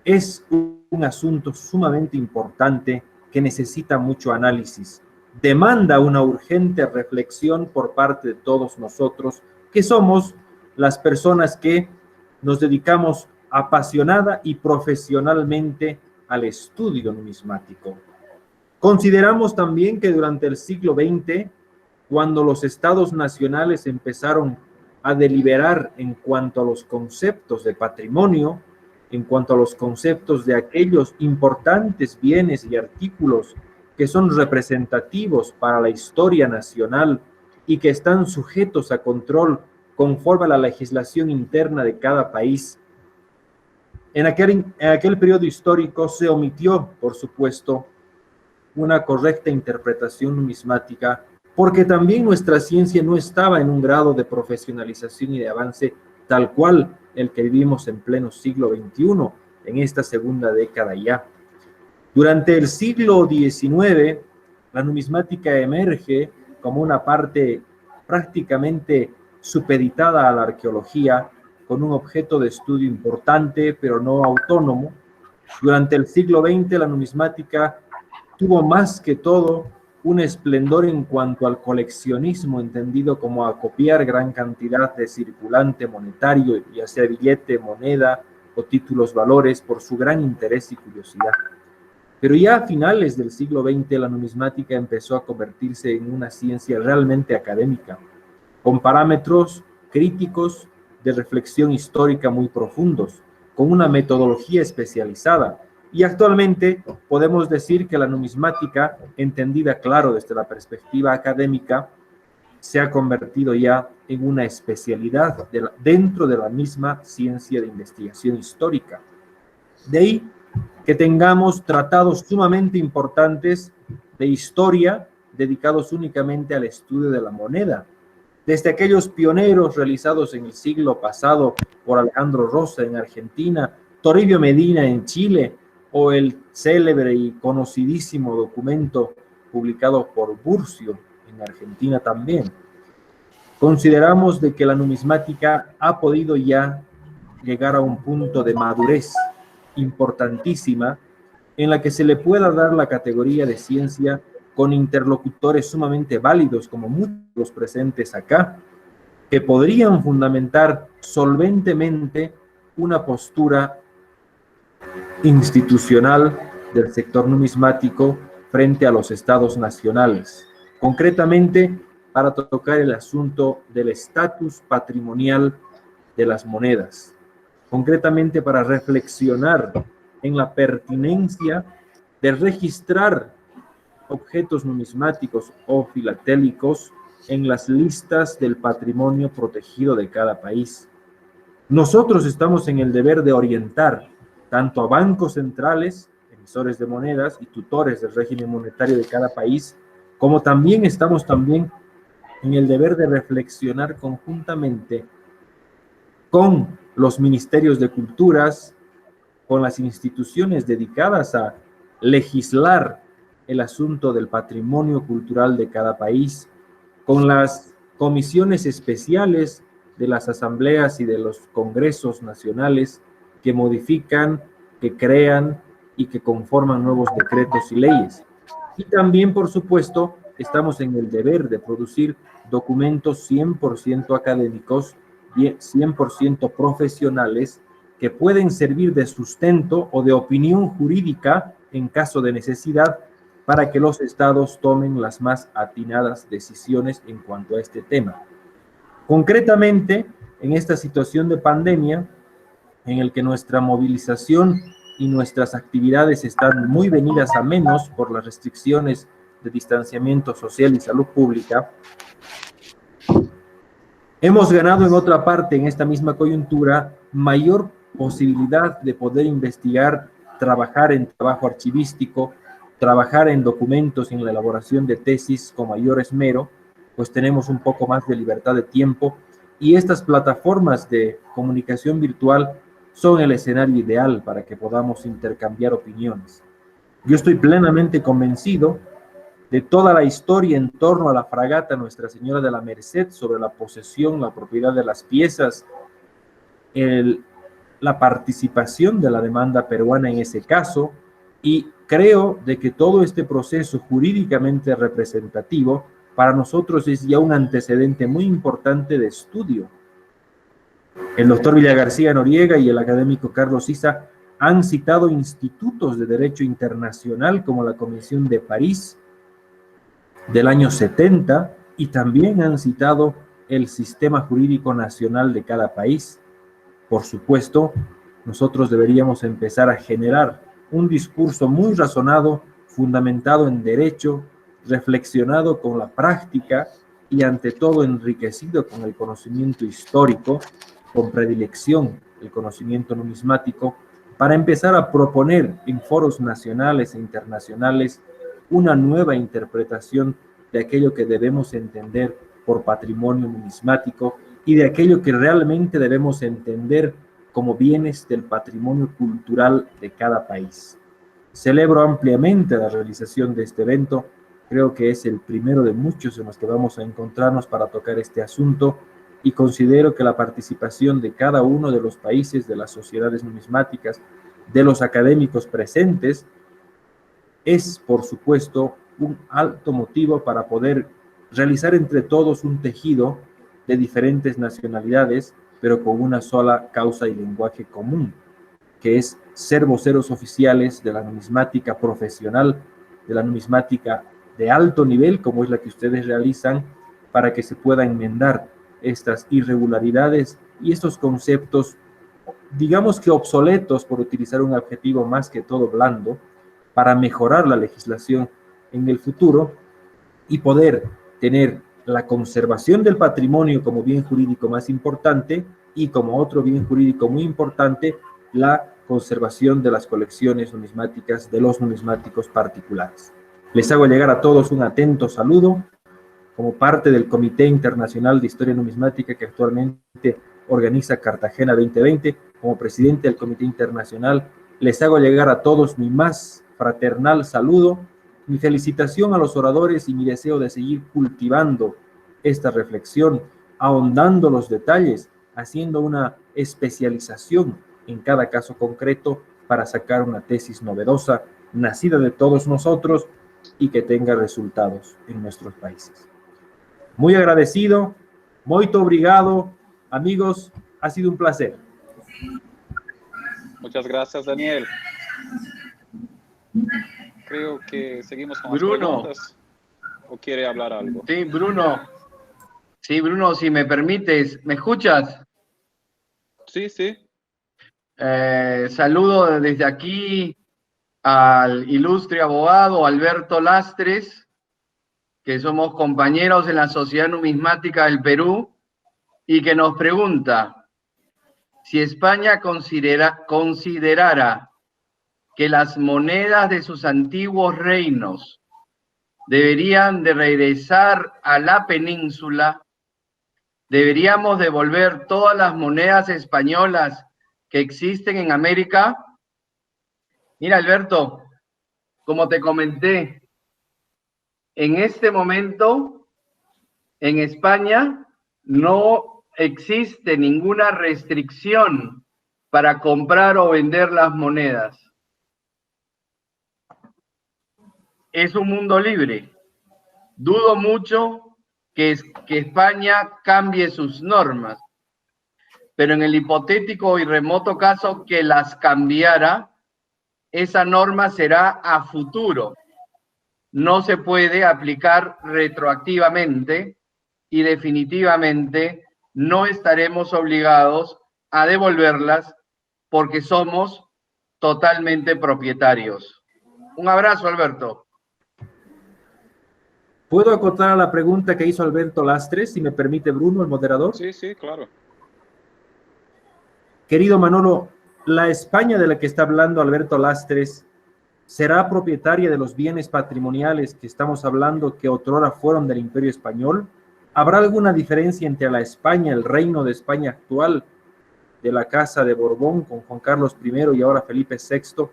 es un asunto sumamente importante que necesita mucho análisis. Demanda una urgente reflexión por parte de todos nosotros, que somos las personas que nos dedicamos apasionada y profesionalmente al estudio numismático. Consideramos también que durante el siglo XX, cuando los estados nacionales empezaron a deliberar en cuanto a los conceptos de patrimonio, en cuanto a los conceptos de aquellos importantes bienes y artículos que son representativos para la historia nacional y que están sujetos a control conforme a la legislación interna de cada país. En aquel periodo histórico se omitió, por supuesto, una correcta interpretación numismática, porque también nuestra ciencia no estaba en un grado de profesionalización y de avance tal cual el que vivimos en pleno siglo XXI, en esta segunda década ya. Durante el siglo XIX, la numismática emerge como una parte prácticamente supeditada a la arqueología, con un objeto de estudio importante, pero no autónomo. Durante el siglo XX, la numismática tuvo más que todo un esplendor en cuanto al coleccionismo, entendido como acopiar gran cantidad de circulante monetario, ya sea billete, moneda o títulos valores, por su gran interés y curiosidad. Pero ya a finales del siglo XX, la numismática empezó a convertirse en una ciencia realmente académica, con parámetros críticos de reflexión histórica muy profundos, con una metodología especializada. Y actualmente podemos decir que la numismática, entendida claro desde la perspectiva académica, se ha convertido ya en una especialidad dentro de la misma ciencia de investigación histórica. De ahí que tengamos tratados sumamente importantes de historia dedicados únicamente al estudio de la moneda, desde aquellos pioneros realizados en el siglo pasado por Alejandro Rosa en Argentina, Toribio Medina en Chile, o el célebre y conocidísimo documento publicado por Burcio en Argentina también. Consideramos de que la numismática ha podido ya llegar a un punto de madurez importantísima en la que se le pueda dar la categoría de ciencia con interlocutores sumamente válidos, como muchos presentes acá, que podrían fundamentar solventemente una postura institucional del sector numismático frente a los estados nacionales, concretamente para tocar el asunto del estatus patrimonial de las monedas, concretamente para reflexionar en la pertinencia de registrar objetos numismáticos o filatélicos en las listas del patrimonio protegido de cada país. Nosotros estamos en el deber de orientar tanto a bancos centrales, emisores de monedas y tutores del régimen monetario de cada país, como también estamos en el deber de reflexionar conjuntamente con los ministerios de culturas, con las instituciones dedicadas a legislar el asunto del patrimonio cultural de cada país, con las comisiones especiales de las asambleas y de los congresos nacionales que modifican, que crean y que conforman nuevos decretos y leyes. Y también, por supuesto, estamos en el deber de producir documentos 100% académicos, 100% profesionales, que pueden servir de sustento o de opinión jurídica en caso de necesidad para que los estados tomen las más atinadas decisiones en cuanto a este tema. Concretamente, en esta situación de pandemia, en el que nuestra movilización y nuestras actividades están muy venidas a menos por las restricciones de distanciamiento social y salud pública, hemos ganado en otra parte, en esta misma coyuntura, mayor posibilidad de poder investigar, trabajar en trabajo archivístico, trabajar en documentos, en la elaboración de tesis con mayor esmero, pues tenemos un poco más de libertad de tiempo y estas plataformas de comunicación virtual son el escenario ideal para que podamos intercambiar opiniones. Yo estoy plenamente convencido de toda la historia en torno a la fragata Nuestra Señora de la Merced, sobre la posesión, la propiedad de las piezas, la participación de la demanda peruana en ese caso, y creo de que todo este proceso jurídicamente representativo para nosotros es ya un antecedente muy importante de estudio. El doctor Villagarcía Noriega y el académico Carlos Isa han citado institutos de derecho internacional como la Convención de París del año 70 y también han citado el sistema jurídico nacional de cada país. Por supuesto, nosotros deberíamos empezar a generar un discurso muy razonado, fundamentado en derecho, reflexionado con la práctica y ante todo enriquecido con el conocimiento histórico, con predilección el conocimiento numismático, para empezar a proponer en foros nacionales e internacionales una nueva interpretación de aquello que debemos entender por patrimonio numismático y de aquello que realmente debemos entender como bienes del patrimonio cultural de cada país. Celebro ampliamente la realización de este evento. Creo que es el primero de muchos en los que vamos a encontrarnos para tocar este asunto, y considero que la participación de cada uno de los países, de las sociedades numismáticas, de los académicos presentes, es, por supuesto, un alto motivo para poder realizar entre todos un tejido de diferentes nacionalidades, pero con una sola causa y lenguaje común, que es ser voceros oficiales de la numismática profesional, de la numismática de alto nivel, como es la que ustedes realizan, para que se pueda enmendar estas irregularidades y estos conceptos, digamos que obsoletos, por utilizar un adjetivo más que todo blando, para mejorar la legislación en el futuro y poder tener la conservación del patrimonio como bien jurídico más importante, y como otro bien jurídico muy importante, la conservación de las colecciones numismáticas de los numismáticos particulares. Les hago llegar a todos un atento saludo. Como parte del Comité Internacional de Historia Numismática que actualmente organiza Cartagena 2020, como presidente del Comité Internacional, les hago llegar a todos mi más fraternal saludo, mi felicitación a los oradores y mi deseo de seguir cultivando esta reflexión, ahondando los detalles, haciendo una especialización en cada caso concreto para sacar una tesis novedosa, nacida de todos nosotros y que tenga resultados en nuestros países. Muy agradecido, muito obrigado, amigos, ha sido un placer. Muchas gracias, Daniel. Creo que seguimos con Bruno. las preguntas. ¿O quiere hablar algo? Sí, Bruno. Sí, Bruno, si me permites, ¿me escuchas? Sí, sí. Saludo desde aquí al ilustre abogado Alberto Lastres, que somos compañeros en la Sociedad Numismática del Perú, y que nos pregunta si España considerara que las monedas de sus antiguos reinos deberían de regresar a la península, deberíamos devolver todas las monedas españolas que existen en América. Mira, Alberto, como te comenté, en este momento en España no existe ninguna restricción para comprar o vender las monedas. Es un mundo libre. Dudo mucho que España cambie sus normas, pero en el hipotético y remoto caso que las cambiara, esa norma será a futuro. No se puede aplicar retroactivamente y definitivamente no estaremos obligados a devolverlas porque somos totalmente propietarios. Un abrazo, Alberto. ¿Puedo acotar a la pregunta que hizo Alberto Lastres, si me permite, Bruno, el moderador? Sí, sí, claro. Querido Manolo, la España de la que está hablando Alberto Lastres será propietaria de los bienes patrimoniales que estamos hablando que otrora fueron del Imperio Español. ¿Habrá alguna diferencia entre la España, el reino de España actual, de la Casa de Borbón con Juan Carlos I y ahora Felipe VI,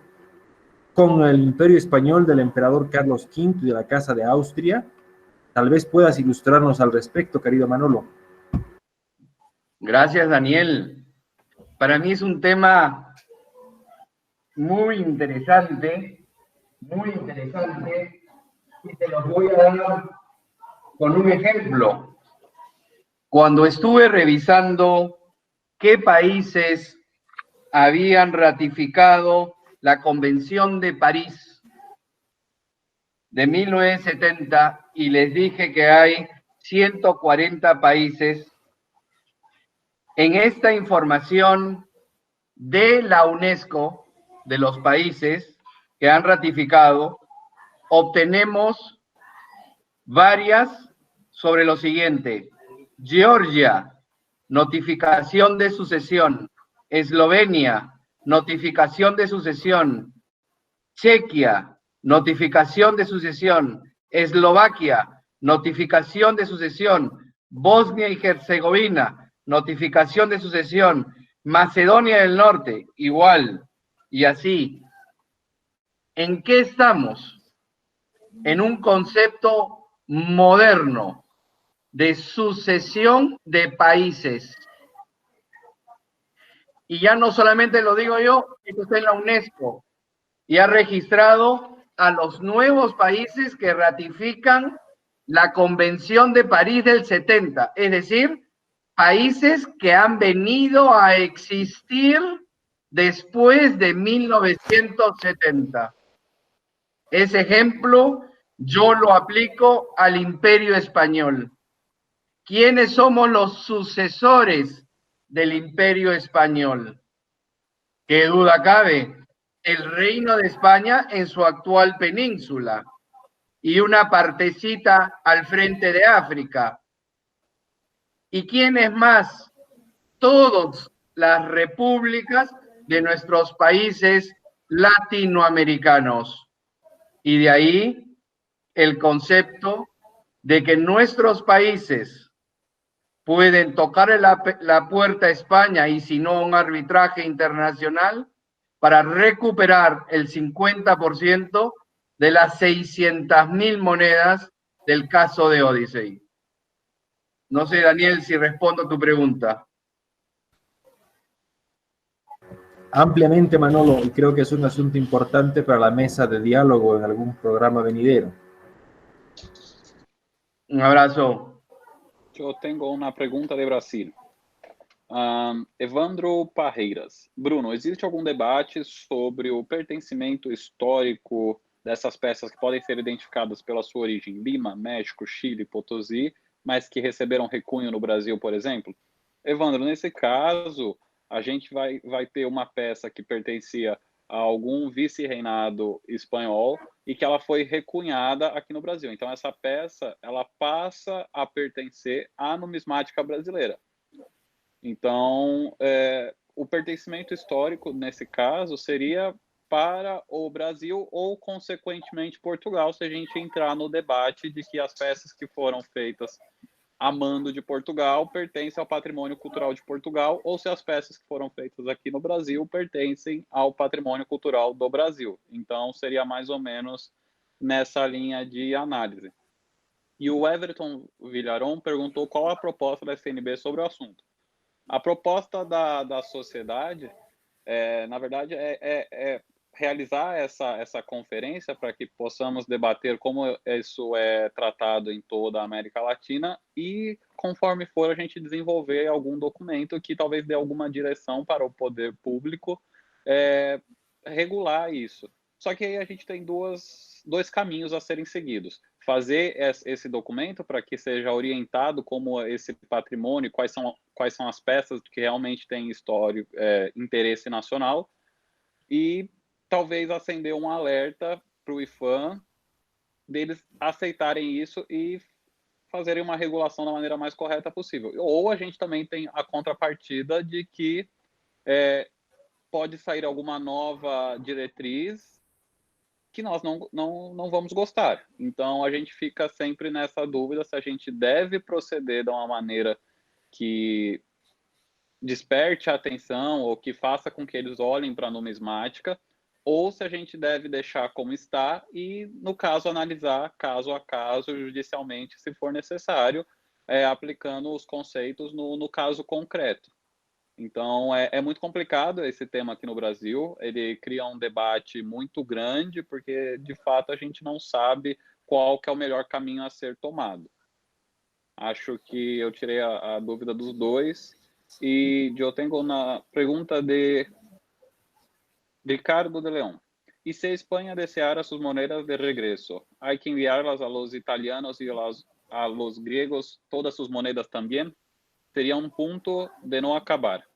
con el Imperio Español del emperador Carlos V y de la Casa de Austria? Tal vez puedas ilustrarnos al respecto, querido Manolo. Gracias, Daniel. Para mí es un tema muy interesante, y te los voy a dar con un ejemplo. Cuando estuve revisando qué países habían ratificado la Convención de París de 1970 y les dije que hay 140 países, en esta información de la UNESCO, de los países que han ratificado, obtenemos varias sobre lo siguiente: Georgia, notificación de sucesión; Eslovenia, notificación de sucesión; Chequia, notificación de sucesión; Eslovaquia, notificación de sucesión; Bosnia y Herzegovina, notificación de sucesión. Macedonia del Norte, igual. Y así. ¿En qué estamos? En un concepto moderno de sucesión de países. Y ya no solamente lo digo yo, esto está en la UNESCO, y ha registrado a los nuevos países que ratifican la Convención de París del 70, es decir, países que han venido a existir después de 1970. Ese ejemplo yo lo aplico al Imperio Español. ¿Quiénes somos los sucesores del Imperio Español? ¿Qué duda cabe? El Reino de España en su actual península y una partecita al frente de África. ¿Y quiénes más? Todas las repúblicas de nuestros países latinoamericanos. Y de ahí el concepto de que nuestros países pueden tocar la puerta a España y si no un arbitraje internacional para recuperar el 50% de las 600.000 monedas del caso de Odyssey. No sé, Daniel, si respondo a tu pregunta. Ampliamente, Manolo, y creo que es un asunto importante para la mesa de diálogo en algún programa venidero. Un abrazo. Eu tenho uma pergunta de Brasil. Evandro Parreiras. Bruno, existe algum debate sobre o pertencimento histórico dessas peças que podem ser identificadas pela sua origem, Lima, México, Chile, Potosí, mas que receberam recunho no Brasil, por exemplo? Evandro, nesse caso, a gente vai ter uma peça que pertencia a algum vice-reinado espanhol e que ela foi recunhada aqui no Brasil. Então, essa peça, ela passa a pertencer à numismática brasileira. Então, o pertencimento histórico, nesse caso, seria para o Brasil ou, consequentemente, Portugal, se a gente entrar no debate de que as peças que foram feitas a mando de Portugal pertencem ao patrimônio cultural de Portugal, ou se as peças que foram feitas aqui no Brasil pertencem ao patrimônio cultural do Brasil. Então, seria mais ou menos nessa linha de análise. E o Everton Villaron perguntou qual a proposta da CNB sobre o assunto. A proposta da sociedade, na verdade, é realizar essa conferência para que possamos debater como isso é tratado em toda a América Latina e, conforme for, a gente desenvolver algum documento que talvez dê alguma direção para o poder público regular isso. Só que aí a gente tem dois caminhos a serem seguidos. Fazer esse documento para que seja orientado como esse patrimônio, quais são as peças que realmente têm história, interesse nacional, e talvez acender um alerta para o IPHAN deles aceitarem isso e fazerem uma regulação da maneira mais correta possível. Ou a gente também tem a contrapartida de que pode sair alguma nova diretriz que nós não vamos gostar. Então, a gente fica sempre nessa dúvida se a gente deve proceder de uma maneira que desperte a atenção ou que faça com que eles olhem para a numismática, ou se a gente deve deixar como está e, no caso, analisar caso a caso, judicialmente, se for necessário, aplicando os conceitos no caso concreto. Então, é muito complicado esse tema aqui no Brasil, ele cria um debate muito grande, porque, de fato, a gente não sabe qual que é o melhor caminho a ser tomado. Acho que eu tirei a dúvida dos dois, e eu tenho uma pergunta de Ricardo de León. ¿Y si España deseara sus monedas de regreso, hay que enviarlas a los italianos y a los griegos todas sus monedas también? Sería un punto de no acabar.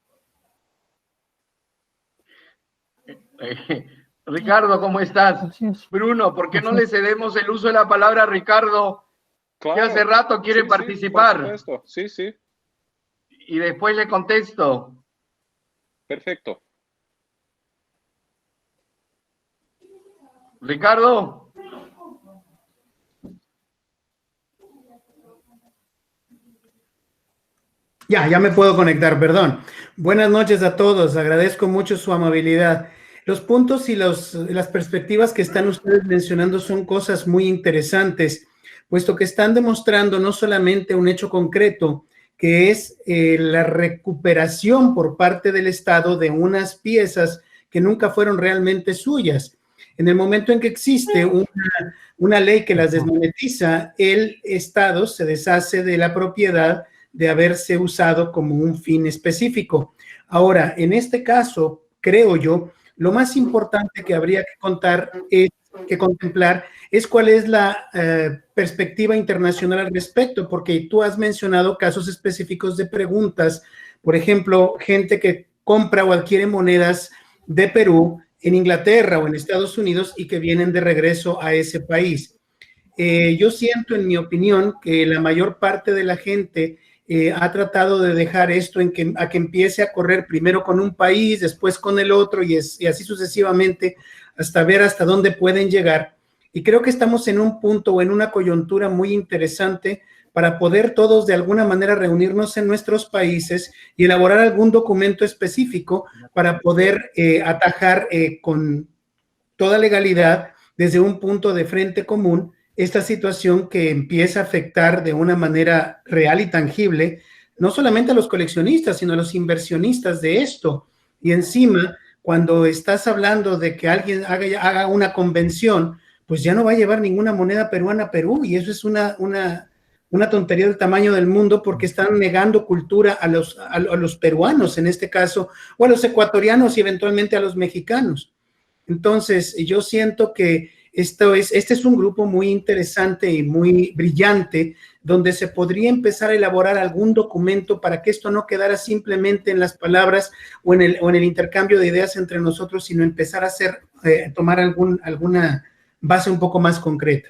Ricardo, ¿cómo estás? Bruno, ¿por qué no le cedemos el uso de la palabra a Ricardo? Claro, que hace rato quiere participar. Sí, sí. Y después le contesto. Perfecto. Ricardo. Ya me puedo conectar, perdón. Buenas noches a todos, agradezco mucho su amabilidad. Los puntos y las perspectivas que están ustedes mencionando son cosas muy interesantes, puesto que están demostrando no solamente un hecho concreto, que es la recuperación por parte del Estado de unas piezas que nunca fueron realmente suyas. En el momento en que existe una ley que las desmonetiza, el Estado se deshace de la propiedad de haberse usado como un fin específico. Ahora, en este caso, creo yo, lo más importante que habría que contemplar es cuál es la perspectiva internacional al respecto, porque tú has mencionado casos específicos de preguntas, por ejemplo, gente que compra o adquiere monedas de Perú en Inglaterra o en Estados Unidos y que vienen de regreso a ese país. Yo siento, en mi opinión, que la mayor parte de la gente ha tratado de dejar esto a que empiece a correr primero con un país, después con el otro y así sucesivamente hasta ver hasta dónde pueden llegar. Y creo que estamos en un punto o en una coyuntura muy interesante para poder todos de alguna manera reunirnos en nuestros países y elaborar algún documento específico para poder atajar con toda legalidad desde un punto de frente común esta situación que empieza a afectar de una manera real y tangible, no solamente a los coleccionistas, sino a los inversionistas de esto. Y encima, cuando estás hablando de que alguien haga una convención, pues ya no va a llevar ninguna moneda peruana a Perú, y eso es una tontería del tamaño del mundo, porque están negando cultura a los peruanos en este caso, o a los ecuatorianos y eventualmente a los mexicanos. Entonces, yo siento que este es un grupo muy interesante y muy brillante, donde se podría empezar a elaborar algún documento para que esto no quedara simplemente en las palabras o en el intercambio de ideas entre nosotros, sino empezar a tomar alguna base un poco más concreta.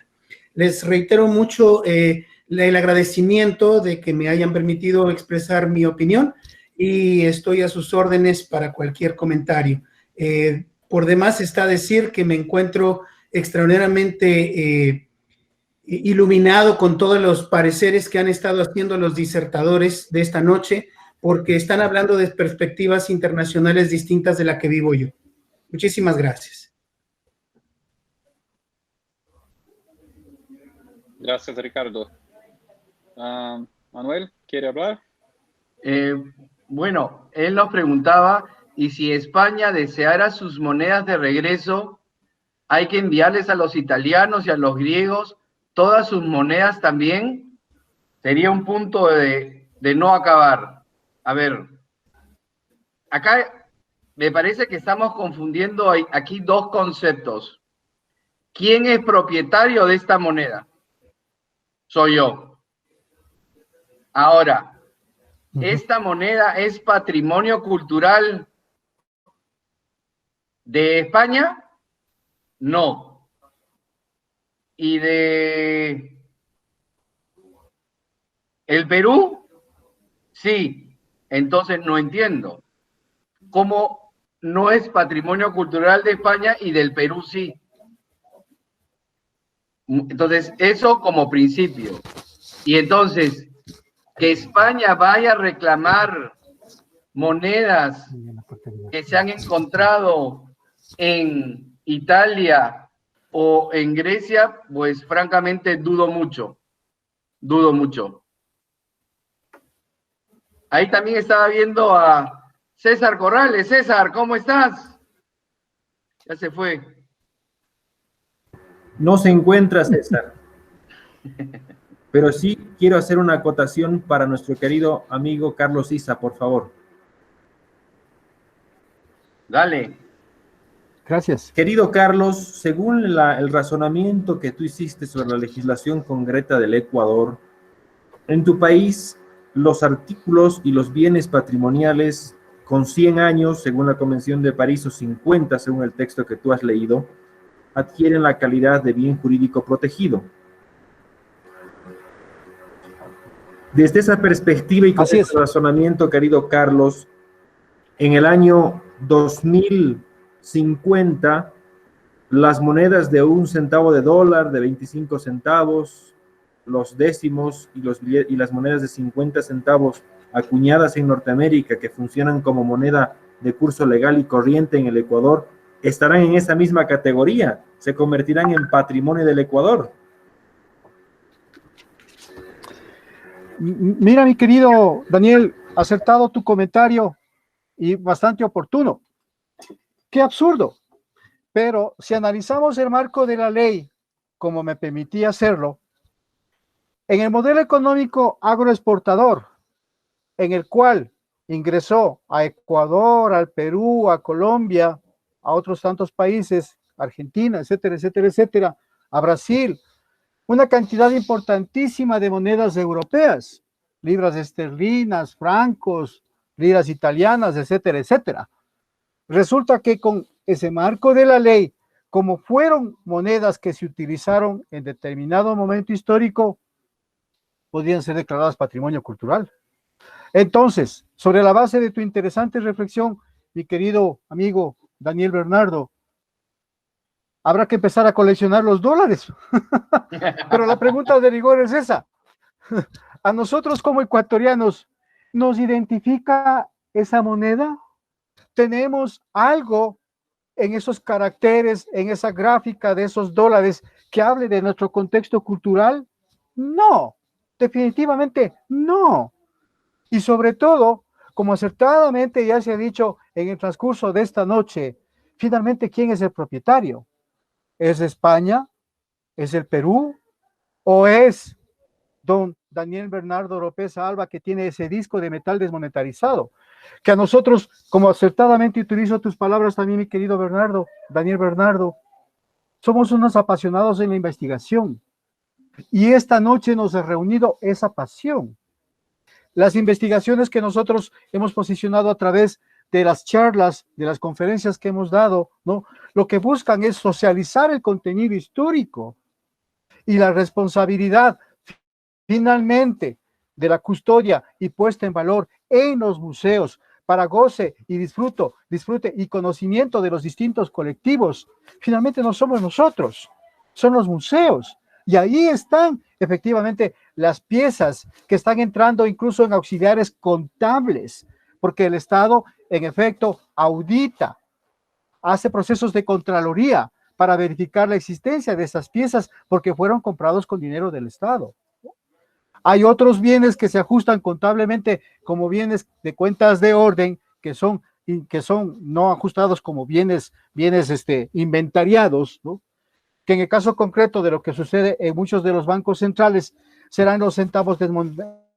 Les reitero mucho el agradecimiento de que me hayan permitido expresar mi opinión y estoy a sus órdenes para cualquier comentario. Por demás está decir que me encuentro extraordinariamente iluminado con todos los pareceres que han estado haciendo los disertadores de esta noche, porque están hablando de perspectivas internacionales distintas de la que vivo yo. Muchísimas gracias. Gracias, Ricardo. Manuel, ¿quiere hablar? Bueno, él nos preguntaba, ¿y si España deseara sus monedas de regreso, hay que enviarles a los italianos y a los griegos todas sus monedas también? Sería un punto de no acabar. A ver, acá me parece que estamos confundiendo aquí dos conceptos. ¿Quién es propietario de esta moneda? Soy yo. Ahora, ¿esta moneda es patrimonio cultural de España? No. ¿Y de el Perú? Sí. Entonces no entiendo. ¿Cómo no es patrimonio cultural de España y del Perú sí? Entonces, eso como principio. Y entonces, que España vaya a reclamar monedas que se han encontrado en Italia o en Grecia, pues francamente dudo mucho. Dudo mucho. Ahí también estaba viendo a César Corrales. César, ¿cómo estás? Ya se fue. No se encuentra César. Pero sí quiero hacer una acotación para nuestro querido amigo Carlos Isa, por favor. Dale. Gracias. Querido Carlos, según el razonamiento que tú hiciste sobre la legislación concreta del Ecuador, en tu país los artículos y los bienes patrimoniales con 100 años, según la Convención de París, o 50, según el texto que tú has leído, adquieren la calidad de bien jurídico protegido. Desde esa perspectiva y con ese razonamiento, querido Carlos, en el año 2050, las monedas de $1 centavo de dólar, de 25 centavos, los décimos y las monedas de 50 centavos acuñadas en Norteamérica que funcionan como moneda de curso legal y corriente en el Ecuador, estarán en esa misma categoría, se convertirán en patrimonio del Ecuador. Mira, mi querido Daniel, acertado tu comentario y bastante oportuno. Qué absurdo. Pero si analizamos el marco de la ley, como me permití hacerlo, en el modelo económico agroexportador, en el cual ingresó a Ecuador, al Perú, a Colombia, a otros tantos países, Argentina, etcétera, etcétera, etcétera, a Brasil, una cantidad importantísima de monedas europeas, libras esterlinas, francos, liras italianas, etcétera, etcétera. Resulta que con ese marco de la ley, como fueron monedas que se utilizaron en determinado momento histórico, podían ser declaradas patrimonio cultural. Entonces, sobre la base de tu interesante reflexión, mi querido amigo Daniel Bernardo, habrá que empezar a coleccionar los dólares. Pero la pregunta de rigor es esa. ¿A nosotros como ecuatorianos nos identifica esa moneda? ¿Tenemos algo en esos caracteres, en esa gráfica de esos dólares que hable de nuestro contexto cultural? No, definitivamente no. Y sobre todo, como acertadamente ya se ha dicho en el transcurso de esta noche, finalmente, ¿quién es el propietario? ¿Es España? ¿Es el Perú? ¿O es don Daniel Bernardo Oropeza Alba, que tiene ese disco de metal desmonetarizado? Que a nosotros, como acertadamente utilizo tus palabras también, mi querido Bernardo, Daniel Bernardo, somos unos apasionados en la investigación. Y esta noche nos ha reunido esa pasión. Las investigaciones que nosotros hemos posicionado a través de las charlas, de las conferencias que hemos dado, ¿no? Lo que buscan es socializar el contenido histórico y la responsabilidad, finalmente, de la custodia y puesta en valor en los museos para goce y disfrute y conocimiento de los distintos colectivos. Finalmente no somos nosotros, son los museos. Y ahí están efectivamente las piezas que están entrando incluso en auxiliares contables, porque el Estado en efecto audita, hace procesos de contraloría para verificar la existencia de esas piezas porque fueron comprados con dinero del Estado. Hay otros bienes que se ajustan contablemente como bienes de cuentas de orden, que son no ajustados como bienes inventariados, ¿no? Que en el caso concreto de lo que sucede en muchos de los bancos centrales serán los centavos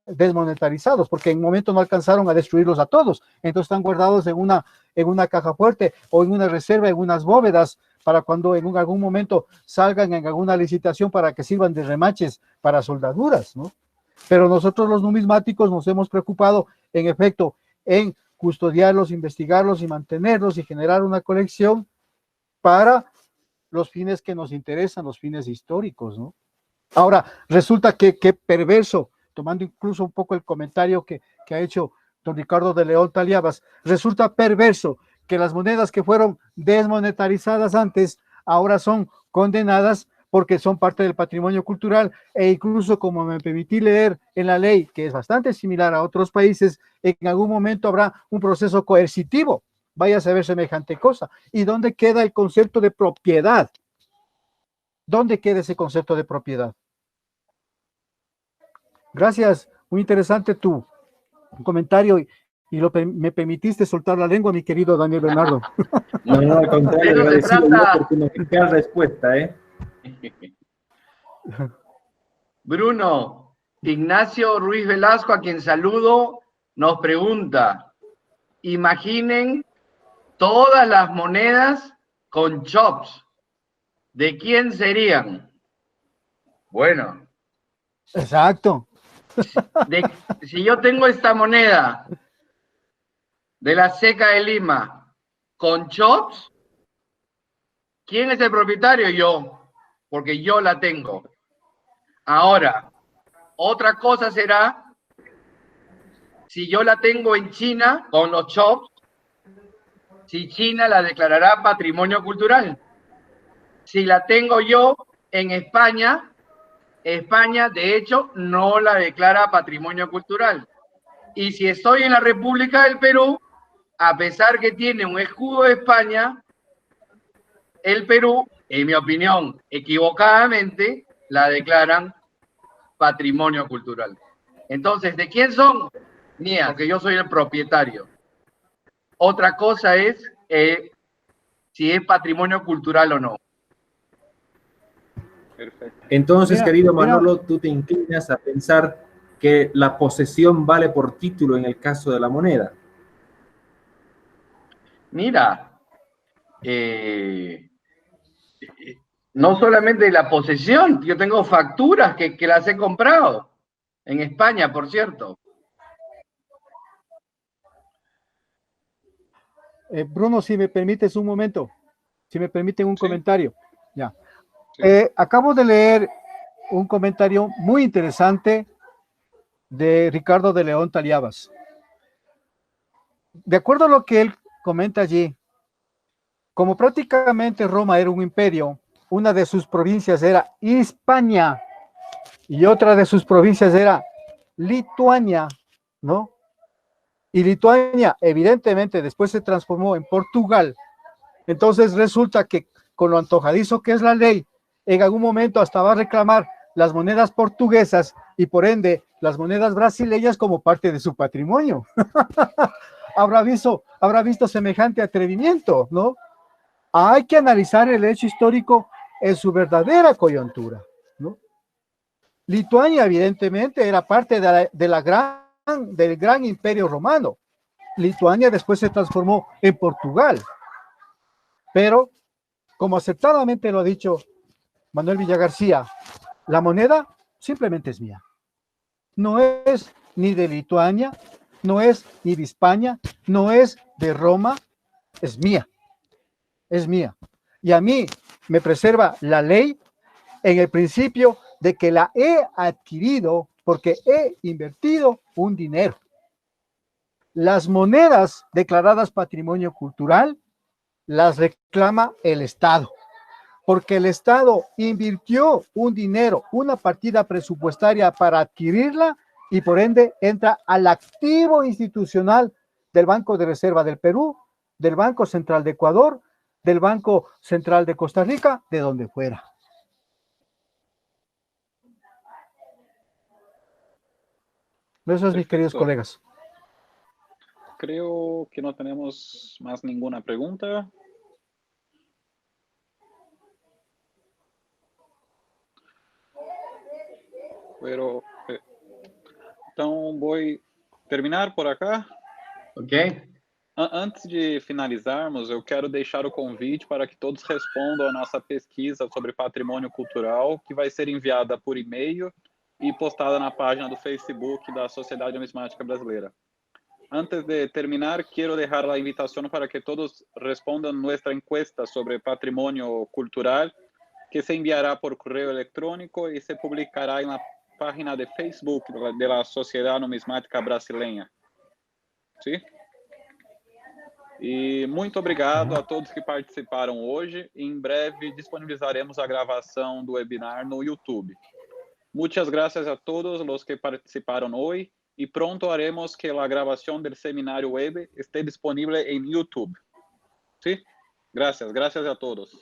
desmonetarizados, porque en un momento no alcanzaron a destruirlos a todos, entonces están guardados en una caja fuerte o en una reserva, en unas bóvedas, para cuando en algún momento salgan en alguna licitación para que sirvan de remaches para soldaduras, ¿no? Pero nosotros los numismáticos nos hemos preocupado, en efecto, en custodiarlos, investigarlos y mantenerlos y generar una colección para los fines que nos interesan, los fines históricos, ¿no? Ahora, resulta que perverso, tomando incluso un poco el comentario que ha hecho don Ricardo de León Taliabas, resulta perverso que las monedas que fueron desmonetarizadas antes, ahora son condenadas porque son parte del patrimonio cultural, e incluso, como me permití leer en la ley, que es bastante similar a otros países, en algún momento habrá un proceso coercitivo. Vaya a saber semejante cosa. ¿Y dónde queda el concepto de propiedad? ¿Dónde queda ese concepto de propiedad? Gracias, muy interesante tu comentario y me permitiste soltar la lengua, mi querido Daniel Bernardo. No, al contrario, agradecido yo porque nos queda respuesta, ¿eh? Bruno, Ignacio Ruiz Velasco, a quien saludo, nos pregunta, imaginen todas las monedas con chops, ¿de quién serían? Bueno. Exacto. Si yo tengo esta moneda de la Ceca de Lima con chops, ¿quién es el propietario? Yo, porque yo la tengo. Ahora, otra cosa será si yo la tengo en China con los chops, si China la declarará patrimonio cultural. Si la tengo yo en España, España de hecho no la declara patrimonio cultural. Y si estoy en la República del Perú, a pesar que tiene un escudo de España, el Perú, en mi opinión, equivocadamente, la declaran patrimonio cultural. Entonces, ¿de quién son? Mía, porque yo soy el propietario. Otra cosa es si es patrimonio cultural o no. Perfecto. Entonces, Mira, querido mira. Manolo, tú te inclinas a pensar que la posesión vale por título en el caso de la moneda. Mira, no solamente la posesión, yo tengo facturas que las he comprado en España, por cierto. Bruno, si me permites un momento, si me permiten un Sí. comentario. Ya. Sí. Acabo de leer un comentario muy interesante de Ricardo de León Taliabas. De acuerdo a lo que él comenta allí, como prácticamente Roma era un imperio, una de sus provincias era Hispania y otra de sus provincias era Lituania, ¿no? Y Lituania, evidentemente, después se transformó en Portugal. Entonces resulta que con lo antojadizo que es la ley, en algún momento hasta va a reclamar las monedas portuguesas y por ende las monedas brasileñas como parte de su patrimonio. habrá visto semejante atrevimiento, ¿no? Hay que analizar el hecho histórico en su verdadera coyuntura, ¿no? Lituania, evidentemente, era parte del gran imperio romano. Lituania después se transformó en Portugal. Pero, como acertadamente lo ha dicho Manuel Villagarcía, la moneda simplemente es mía. No es ni de Lituania, no es ni de España, no es de Roma, es mía. Es mía. Y a mí me preserva la ley en el principio de que la he adquirido porque he invertido un dinero. Las monedas declaradas patrimonio cultural las reclama el Estado, porque el Estado invirtió un dinero, una partida presupuestaria para adquirirla y por ende entra al activo institucional del Banco de Reserva del Perú, del Banco Central de Ecuador, del Banco Central de Costa Rica, de donde fuera. Eso es, mis queridos Perfecto. colegas. Creo que no tenemos más ninguna pregunta. Pero, então, vou terminar por acá. Ok. Antes de finalizarmos, eu quero deixar o convite para que todos respondam à nossa pesquisa sobre patrimônio cultural, que vai ser enviada por e-mail e postada na página do Facebook da Sociedade Numismática Brasileira. Antes de terminar, quiero dejar la invitación para que todos respondan nuestra encuesta sobre patrimonio cultural, que se enviará por correo electrónico y se publicará en la página de Facebook de la Sociedad Numismática Brasileña. ¿Sí? E muito obrigado a todos que participaram hoje. Em breve disponibilizaremos a gravação do webinar no YouTube. Muchas gracias a todos los que participaron hoy y pronto haremos que la grabación del seminario web esté disponible en YouTube. ¿Sí? Gracias a todos.